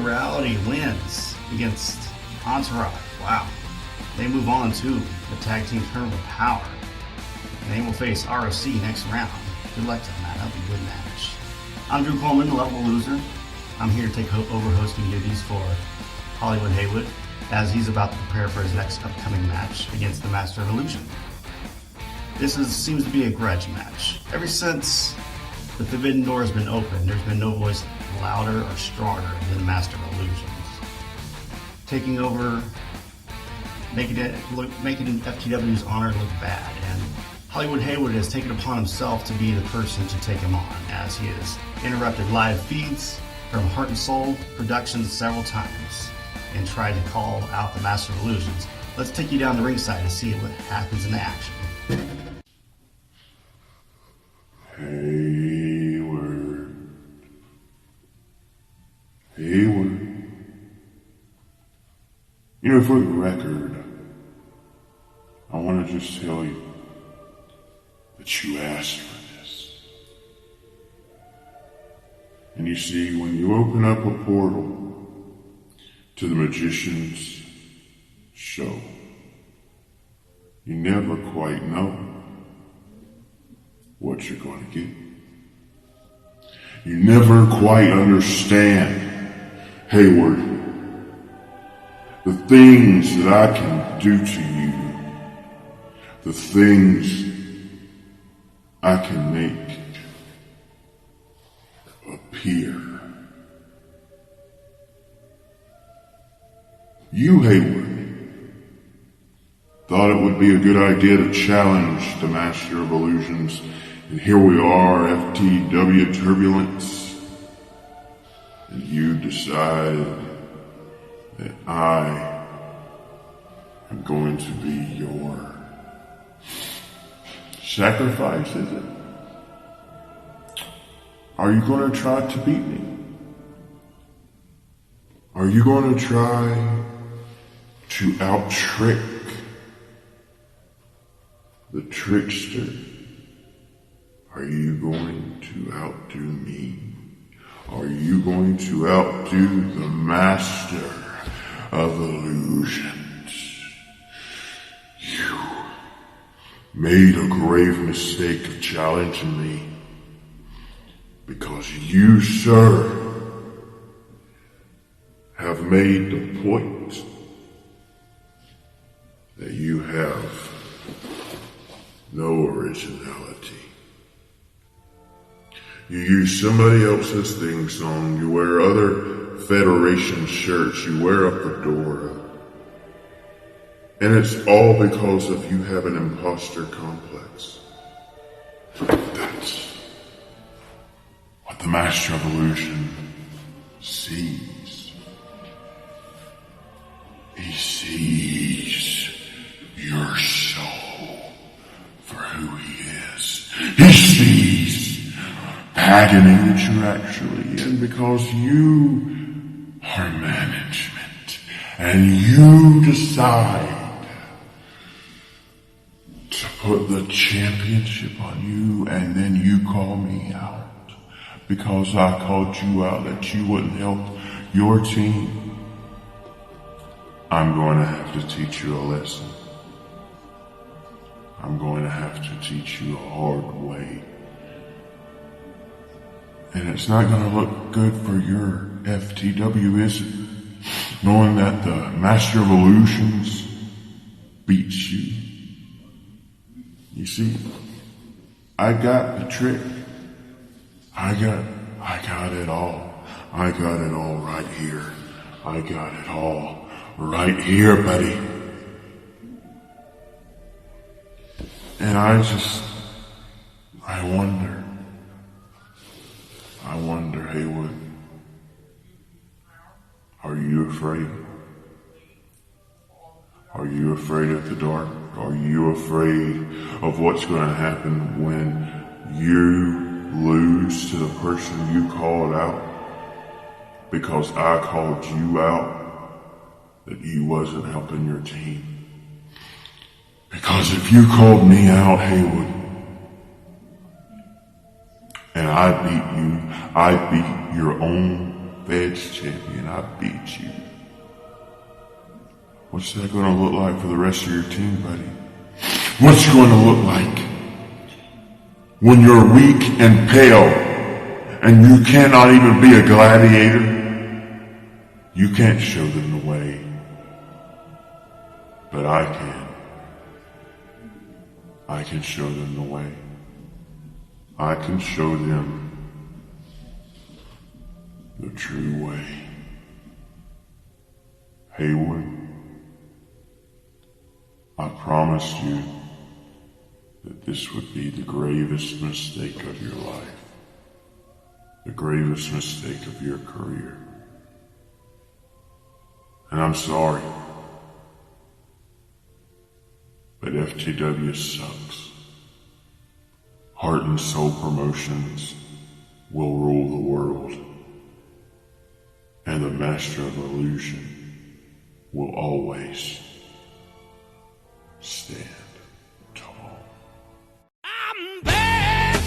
S18: Reality wins against Entourage. Wow. They move on to the Tag Team Tournament of Power. And they will face R.O.C. next round. Good luck to them, man. That'll be a good match. I'm Drew Coleman, the Level Loser. I'm here to take over hosting duties for Hollywood Haywood as he's about to prepare for his next upcoming match against the Master of Illusion. This seems to be a grudge match. Ever since the Forbidden Door has been open, there's been no voice louder or stronger than Master of Illusions. Taking over, making FTW's honor look bad, and Hollywood Haywood has taken upon himself to be the person to take him on, as he has interrupted live feeds from Heart and Soul Productions several times and tried to call out the Master of Illusions. Let's take you down to ringside to see what happens in action.
S17: Haywood. You know, for the record, I want to just tell you that you asked for this. And you see, when you open up a portal to the magician's show, you never quite know what you're going to get. You never quite understand, Haywood, the things that I can do to you, the things I can make appear. You, Haywood, thought it would be a good idea to challenge the Master of Illusions, and here we are, FTW Turbulence, and you decide that I am going to be your sacrifice, is it? Are you going to try to beat me? Are you going to try to out-trick the trickster? Are you going to outdo me? Are you going to outdo the master of illusions? You made a grave mistake of challenging me because you, sir, have made the point that you have no originality. You use somebody else's theme song, you wear other Federation shirts, you wear a fedora. And it's all because of you have an imposter complex. That's what the Master of Illusion sees. He sees your soul for who he is. He sees agony that you're actually in because you are management and you decide to put the championship on you, and then you call me out because I called you out that you wouldn't help your team. I'm going to have to teach you a lesson. I'm going to have to teach you a hard way. And it's not going to look good for your FTW, is it? Knowing that the Master of Illusions beats you. You see, I got the trick. I got it all. I got it all right here. I got it all right here, buddy. And I wonder, Haywood, are you afraid? Are you afraid of the dark? Are you afraid of what's going to happen when you lose to the person you called out? Because I called you out that you wasn't helping your team. Because if you called me out, Haywood, and I beat you, I beat your own Feds champion, I beat you. What's that going to look like for the rest of your team, buddy? What's it going to look like when you're weak and pale and you cannot even be a gladiator? You can't show them the way, but I can. I can show them the way. I can show them the true way. Haywood, I promised you that this would be the gravest mistake of your life, the gravest mistake of your career. And I'm sorry, but FTW sucks. Heart and Soul Promotions will rule the world, and the Master of Illusion will always stand tall.
S19: I'm bad,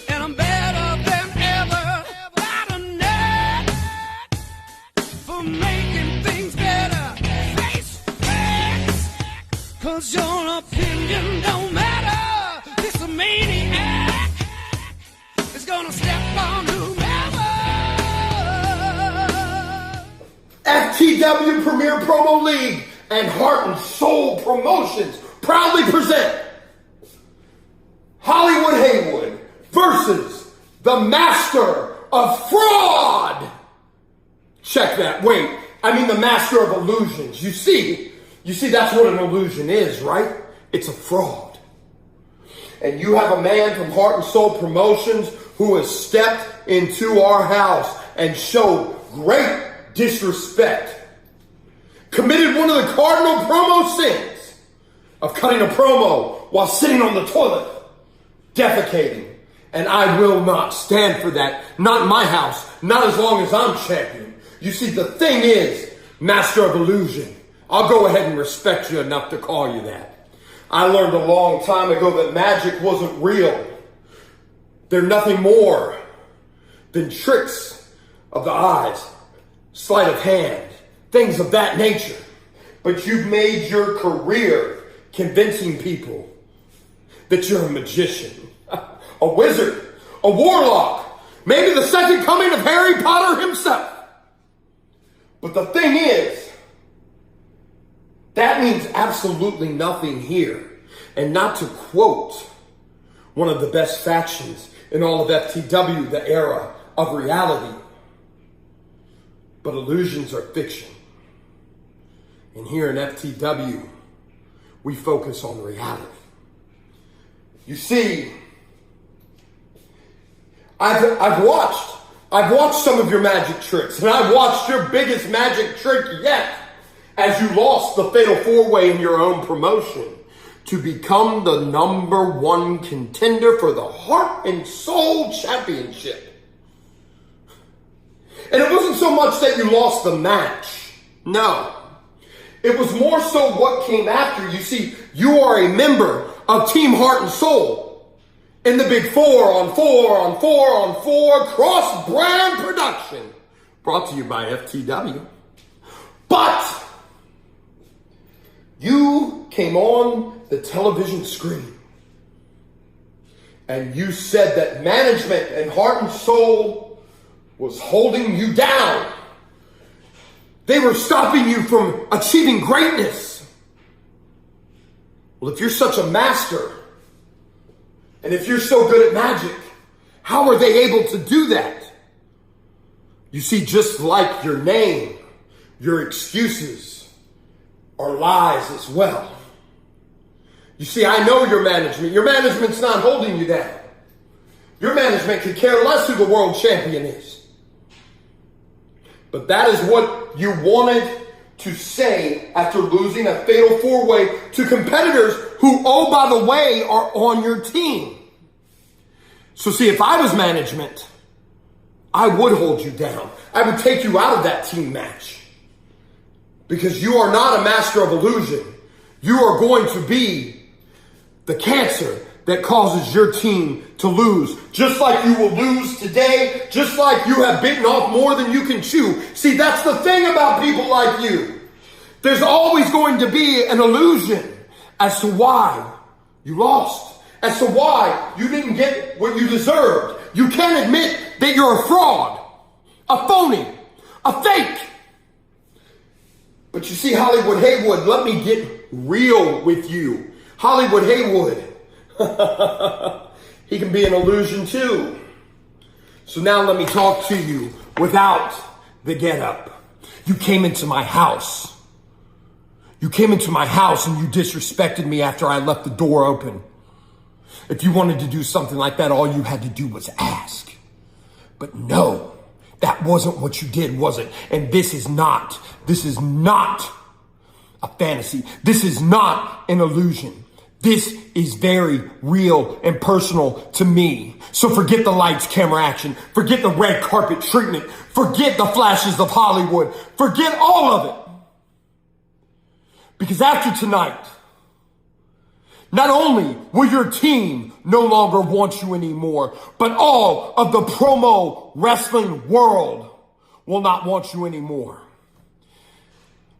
S19: and I'm better than ever. Got a knack for making things better. Face facts, 'cause your opinion don't matter. This a maniac is gonna step on whomever.
S2: FTW Premier Promo League and Heart and Soul Promotions proudly present Hollywood Haywood versus the Master of Fraud. Check that. Wait, I mean the Master of Illusions. You see that's what an illusion is, right? It's a fraud. And you have a man from Heart and Soul Promotions who has stepped into our house and showed great disrespect. Committed one of the cardinal promo sins of cutting a promo while sitting on the toilet, defecating. And I will not stand for that. Not in my house. Not as long as I'm champion. You see, the thing is, Master of Illusion, I'll go ahead and respect you enough to call you that. I learned a long time ago that magic wasn't real. They're nothing more than tricks of the eyes, sleight of hand, things of that nature. But you've made your career convincing people that you're a magician, a wizard, a warlock, maybe the second coming of Harry Potter himself. But the thing is, that means absolutely nothing here. And not to quote one of the best factions in all of FTW, the era of reality, but illusions are fiction. And here in FTW, we focus on reality. You see, I've watched some of your magic tricks, and I've watched your biggest magic trick yet as you lost the Fatal 4-Way in your own promotion to become the #1 contender for the Heart and Soul Championship. And it wasn't so much that you lost the match. No. It was more so what came after. You see, you are a member of Team Heart and Soul in the big 4-on-4 cross-brand production brought to you by FTW. But you came on the television screen and you said that management and Heart and Soul was holding you down. They were stopping you from achieving greatness. Well, if you're such a master, and if you're so good at magic, how are they able to do that? You see, just like your name, your excuses are lies as well. You see, I know your management. Your management's not holding you down. Your management could care less who the world champion is. But that is what you wanted to say after losing a Fatal 4-Way to competitors who, oh, by the way, are on your team. So see, if I was management, I would hold you down. I would take you out of that team match. Because you are not a master of illusion. You are going to be the cancer that causes your team to lose. Just like you will lose today, just like you have bitten off more than you can chew. See, that's the thing about people like you. There's always going to be an illusion as to why you lost, as to why you didn't get what you deserved. You can't admit that you're a fraud, a phony, a fake. But you see, Hollywood Haywood, let me get real with you. Hollywood Haywood, he can be an illusion too. So now let me talk to you without the get-up. You came into my house. You came into my house and you disrespected me after I left the door open. If you wanted to do something like that, all you had to do was ask. But no, that wasn't what you did, was it? And this is not a fantasy. This is not an illusion. This is very real and personal to me. So forget the lights, camera, action. Forget the red carpet treatment. Forget the flashes of Hollywood. Forget all of it. Because after tonight, not only will your team no longer want you anymore, but all of the promo wrestling world will not want you anymore.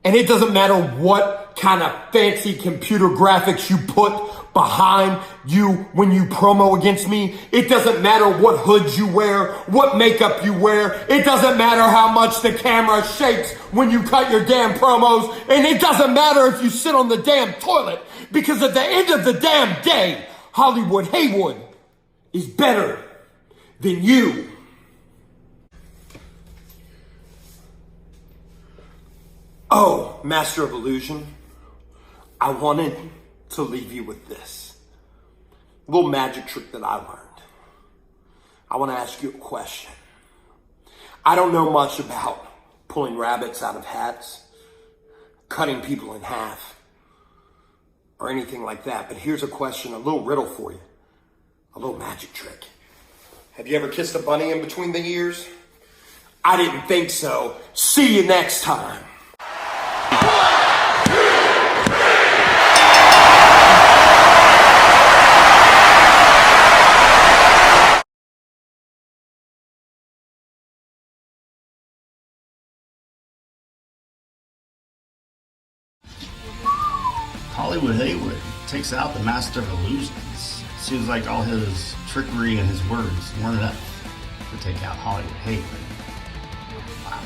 S2: And it doesn't matter what kind of fancy computer graphics you put behind you when you promo against me. It doesn't matter what hood you wear, what makeup you wear. It doesn't matter how much the camera shakes when you cut your damn promos. And it doesn't matter if you sit on the damn toilet. Because at the end of the damn day, Hollywood Haywood is better than you. Oh, Master of Illusion, I wanted to leave you with this little magic trick that I learned. I want to ask you a question. I don't know much about pulling rabbits out of hats, cutting people in half, or anything like that. But here's a question, a little riddle for you, a little magic trick. Have you ever kissed a bunny in between the ears? I didn't think so. See you next time.
S18: Hollywood Haywood takes out the Master of Illusions. Seems like all his trickery and his words weren't enough to take out Hollywood Haywood. Wow,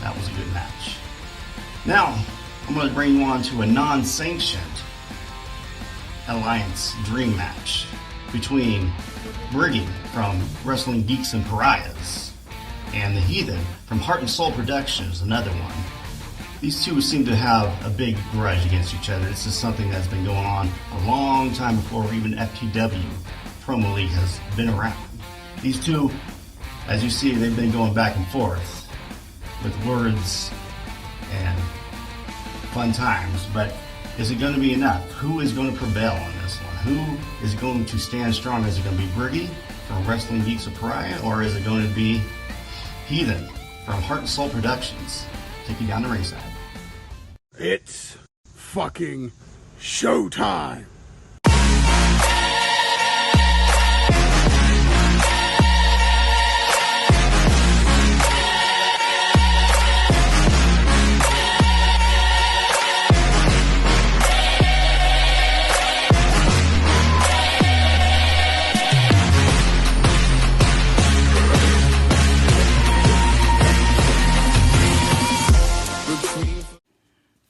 S18: that was a good match. Now, I'm going to bring you on to a non-sanctioned Alliance Dream match between Briggy from Wrestling Geeks and Pariahs and the Heathen from Heart and Soul Productions, another one. These two seem to have a big grudge against each other. This is something that's been going on a long time before even FTW Promo League has been around. These two, as you see, they've been going back and forth with words and fun times, but is it going to be enough? Who is going to prevail on this one? Who is going to stand strong? Is it going to be Briggy from Wrestling Geeks of Pariah, or is it going to be Heathen from Heart and Soul Productions? Take you down the ringside.
S20: It's fucking showtime.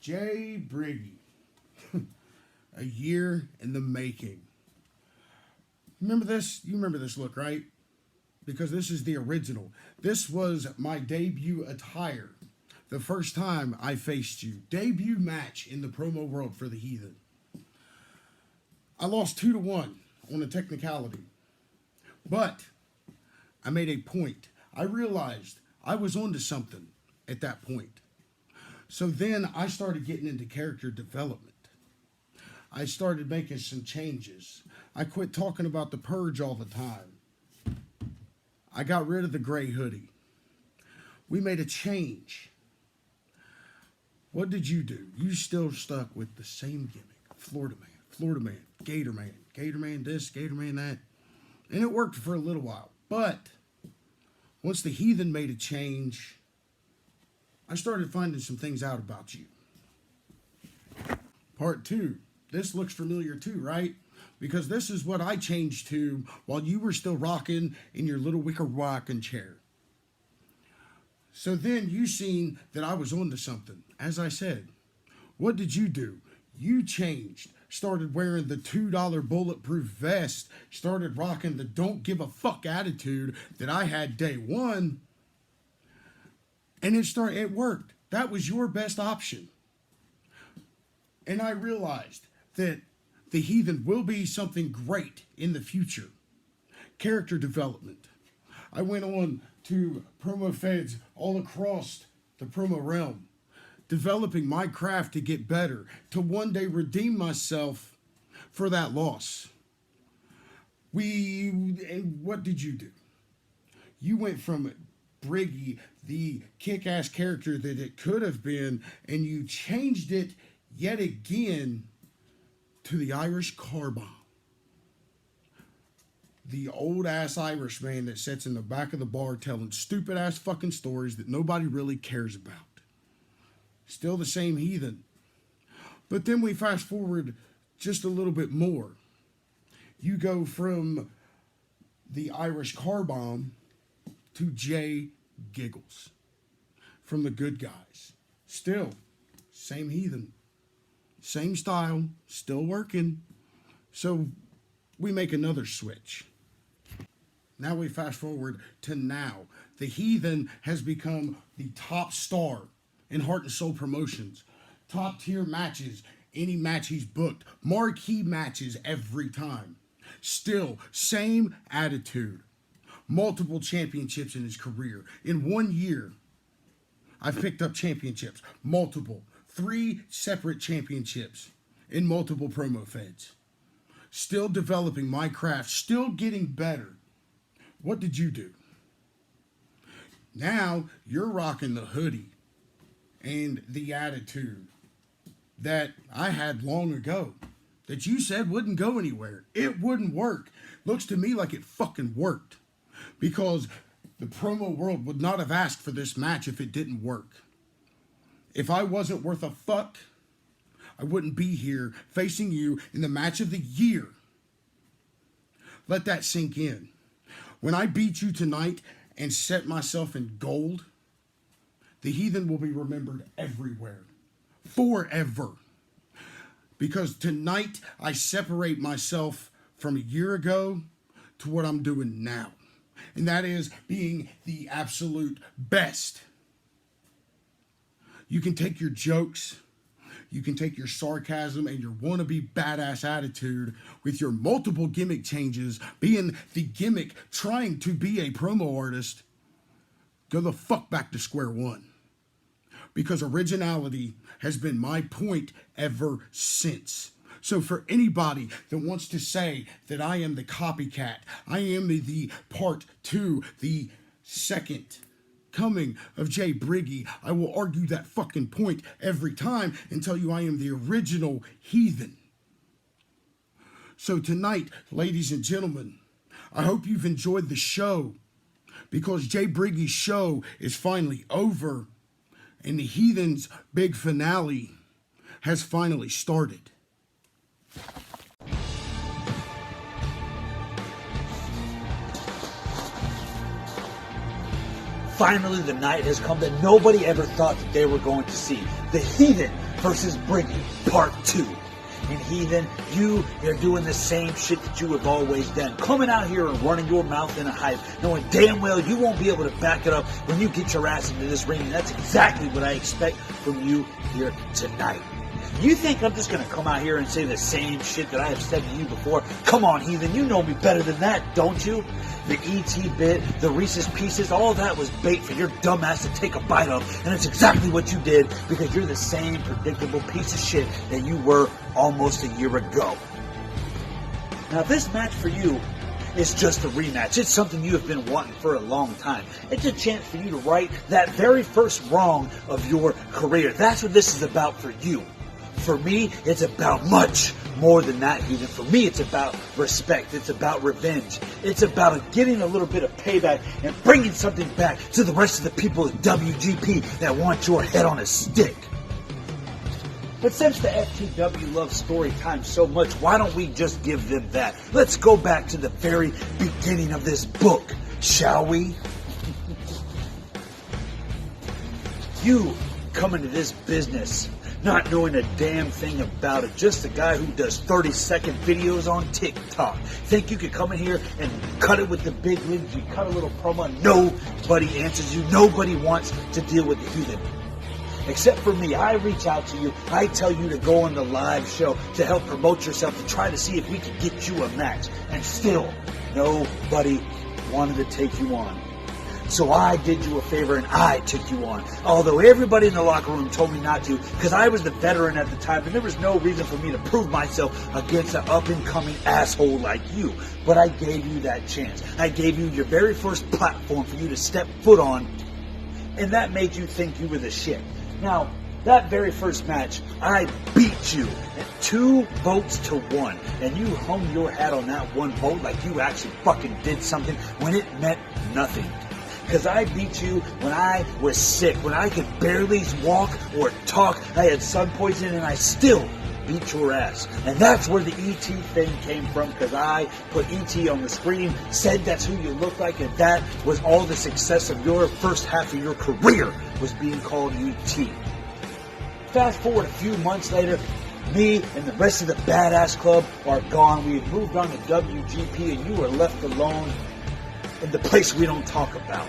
S20: Jay Briggy. A year in the making. Remember this? You remember this look, right? Because this is the original. This was my debut attire. The first time I faced you. Debut match in the promo world for the Heathen. I lost 2-1 on a technicality. But I made a point. I realized I was onto something at that point. So then I started getting into character development. I started making some changes. I quit talking about the purge all the time. I got rid of the gray hoodie. We made a change. What did you do? You still stuck with the same gimmick. Florida Man, Gator Man this, Gator Man that. And it worked for a little while. But once the Heathen made a change, I started finding some things out about you. Part 2. This looks familiar too, right? Because this is what I changed to while you were still rocking in your little wicker rocking chair. So then you seen that I was onto something. As I said, what did you do? You changed. Started wearing the $2 bulletproof vest. Started rocking the don't give a fuck attitude that I had day one. And it worked. That was your best option. And I realized that the Heathen will be something great in the future. Character development. I went on to promo feds all across the promo realm, developing my craft to get better, to one day redeem myself for that loss. And what did you do? You went from Briggy, the kick-ass character that it could have been, and you changed it yet again to the Irish car bomb. The old-ass Irish man that sits in the back of the bar telling stupid-ass fucking stories that nobody really cares about. Still the same Heathen. But then we fast forward just a little bit more. You go from the Irish car bomb to Jay Giggles from the Good Guys. Still, same Heathen. Same style, still working. So we make another switch. Now we fast forward to now. The Heathen has become the top star in Heart and Soul Promotions. Top tier matches, any match he's booked. Marquee matches every time. Still, same attitude. Multiple championships in his career. In 1 year, I've picked up championships. Multiple. 3 separate championships in multiple promo feds. Still developing my craft. Still getting better. What did you do? Now you're rocking the hoodie and the attitude that I had long ago that you said wouldn't go anywhere. It wouldn't work. Looks to me like it fucking worked, because the promo world would not have asked for this match if it didn't work. If I wasn't worth a fuck, I wouldn't be here facing you in the match of the year. Let that sink in. When I beat you tonight and set myself in gold, the Heathen will be remembered everywhere. Forever. Because tonight I separate myself from a year ago to what I'm doing now. And that is being the absolute best. You can take your jokes, you can take your sarcasm and your wannabe badass attitude with your multiple gimmick changes, being the gimmick, trying to be a promo artist. Go the fuck back to square one. Because originality has been my point ever since. So for anybody that wants to say that I am the copycat, I am the part two, the second coming of Jay Briggy, I will argue that fucking point every time and tell you I am the original Heathen. So tonight, ladies and gentlemen, I hope you've enjoyed the show, because Jay Briggy's show is finally over and the Heathen's big finale has finally started.
S21: Finally, the night has come that nobody ever thought that they were going to see. The Heathen versus Briggy, Part 2. And Heathen, you're doing the same shit that you have always done. Coming out here and running your mouth in a hype, knowing damn well you won't be able to back it up when you get your ass into this ring. And that's exactly what I expect from you here tonight. You think I'm just going to come out here and say the same shit that I have said to you before? Come on, Heathen, you know me better than that, don't you? The E.T. bit, the Reese's Pieces, all that was bait for your dumb ass to take a bite of, and it's exactly what you did, because you're the same predictable piece of shit that you were almost a year ago. Now, this match for you is just a rematch. It's something you have been wanting for a long time. It's a chance for you to right that very first wrong of your career. That's what this is about for you. For me, it's about much more than that, Heathen. For me, it's about respect. It's about revenge. It's about getting a little bit of payback and bringing something back to the rest of the people at WGP that want your head on a stick. But since the FTW loves story time so much, why don't we just give them that? Let's go back to the very beginning of this book, shall we? You come into this business not knowing a damn thing about it, just a guy who does 30-second videos on TikTok. Think you could come in here and cut it with the big leagues, you cut a little promo, nobody answers you, nobody wants to deal with the Heathen. Except for me. I reach out to you, I tell you to go on the live show to help promote yourself, to try to see if we can get you a match, and still, nobody wanted to take you on. So I did you a favor and I took you on. Although everybody in the locker room told me not to, because I was the veteran at the time and there was no reason for me to prove myself against an up-and-coming asshole like you. But I gave you that chance. I gave you your very first platform for you to step foot on, and that made you think you were the shit. Now, that very first match, I beat you at 2 votes to 1. And you hung your hat on that one vote like you actually fucking did something when it meant nothing. Because I beat you when I was sick, when I could barely walk or talk. I had sun poisoning and I still beat your ass. And that's where the E.T. thing came from, because I put E.T. on the screen, said that's who you look like, and that was all the success of your first half of your career, was being called E.T. Fast forward a few months later, me and the rest of the Badass Club are gone. We had moved on to WGP and you were left alone in the place we don't talk about.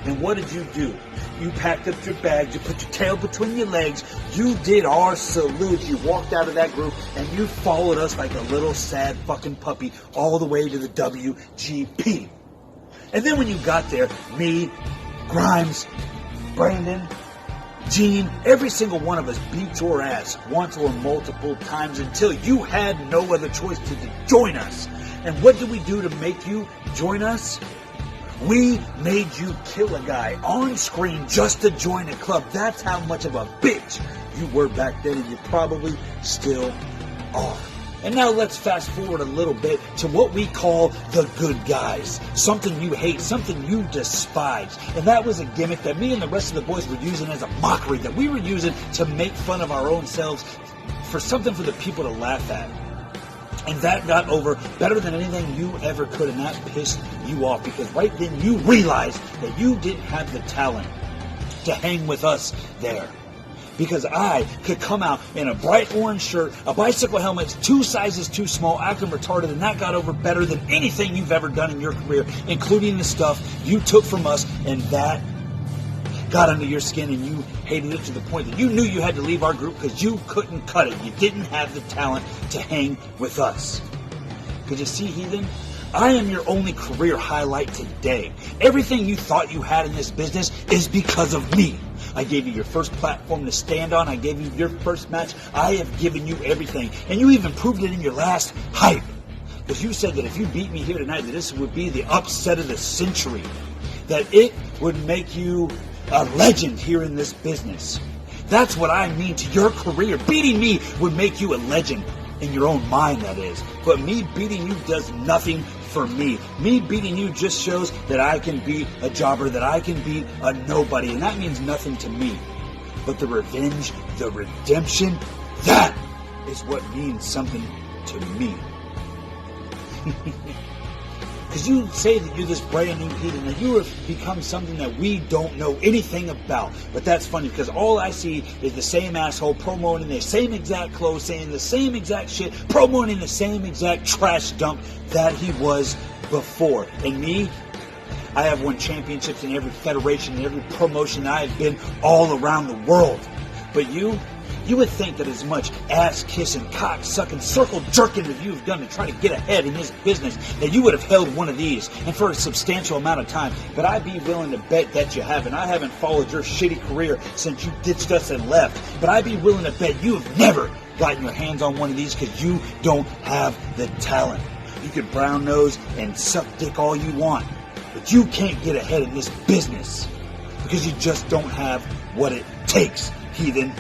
S21: And what did you do? You packed up your bags, you put your tail between your legs, you did our salute, you walked out of that group, and you followed us like a little sad fucking puppy all the way to the WGP. And then when you got there, me, Grimes, Brandon, Gene, every single one of us beat your ass once or multiple times until you had no other choice to join us. And what did we do to make you join us? We made you kill a guy on screen just to join a club. That's how much of a bitch you were back then, and you probably still are. And now let's fast forward a little bit to what we call the good guys. Something you hate, something you despise. And that was a gimmick that me and the rest of the boys were using as a mockery, that we were using to make fun of our own selves, for something for the people to laugh at. And that got over better than anything you ever could, and that pissed you off, because right then you realized that you didn't have the talent to hang with us there. Because I could come out in a bright orange shirt, a bicycle helmet 2 sizes too small, acting retarded, and that got over better than anything you've ever done in your career, including the stuff you took from us, and that got under your skin, and you hated it to the point that you knew you had to leave our group because you couldn't cut it. You didn't have the talent to hang with us. Because you see, Heathen, I am your only career highlight today. Everything you thought you had in this business is because of me. I gave you your first platform to stand on. I gave you your first match. I have given you everything. And you even proved it in your last hype. Because you said that if you beat me here tonight, that this would be the upset of the century. That it would make you a legend here in this business. That's what I mean to your career. Beating me would make you a legend. In your own mind, that is. But me beating you does nothing for me. Me beating you just shows that I can beat a jobber, that I can beat a nobody, and that means nothing to me. But the revenge, the redemption, that is what means something to me. Because you say that you're this brand new Heathen, that you have become something that we don't know anything about. But that's funny, because all I see is the same asshole promoting the same exact clothes, saying the same exact shit, promoting the same exact trash dump that he was before. And me, I have won championships in every federation, in every promotion. I have been all around the world. But you would think that as much ass-kissing, cock-sucking, circle-jerking as you've done to try to get ahead in this business, that you would have held one of these, and for a substantial amount of time. But I'd be willing to bet that you haven't. I haven't followed your shitty career since you ditched us and left. But I'd be willing to bet you have never gotten your hands on one of these because you don't have the talent. You can brown nose and suck dick all you want, but you can't get ahead in this business because you just don't have what it takes, Heathen.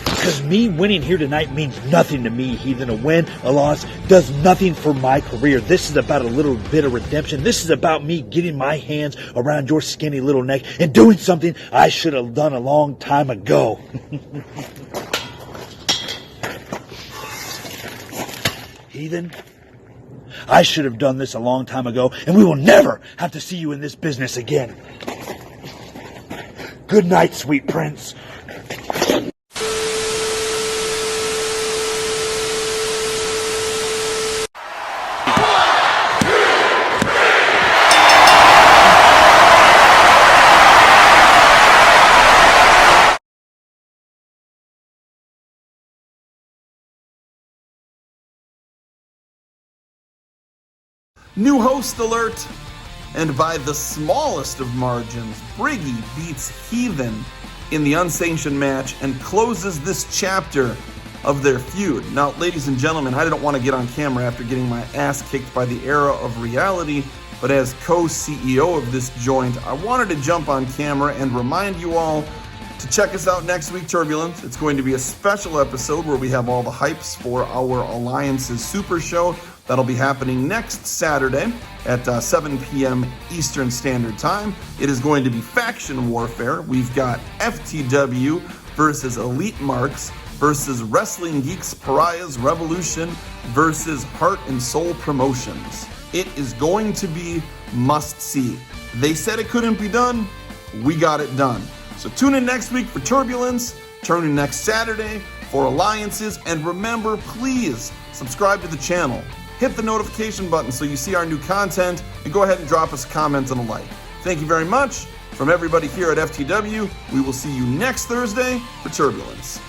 S21: Because me winning here tonight means nothing to me, Heathen. A win, a loss, does nothing for my career. This is about a little bit of redemption. This is about me getting my hands around your skinny little neck and doing something I should have done a long time ago. Heathen, I should have done this a long time ago, and we will never have to see you in this business again. Good night, sweet prince.
S15: New host alert! And by the smallest of margins, Briggy beats Heathen in the unsanctioned match and closes this chapter of their feud. Now, ladies and gentlemen, I didn't want to get on camera after getting my ass kicked by the era of reality, but as co-CEO of this joint, I wanted to jump on camera and remind you all to check us out next week, Turbulence. It's going to be a special episode where we have all the hypes for our Alliance's Super Show. That'll be happening next Saturday at 7 p.m. Eastern Standard Time. It is going to be faction warfare. We've got FTW versus Elite Marks versus Wrestling Geeks Pariahs Revolution versus Heart and Soul Promotions. It is going to be must-see. They said it couldn't be done. We got it done. So tune in next week for Turbulence. Tune in next Saturday for Alliances. And remember, please subscribe to the channel. Hit the notification button so you see our new content, and go ahead and drop us a comment and a like. Thank you very much. From everybody here at FTW, we will see you next Thursday for Turbulence.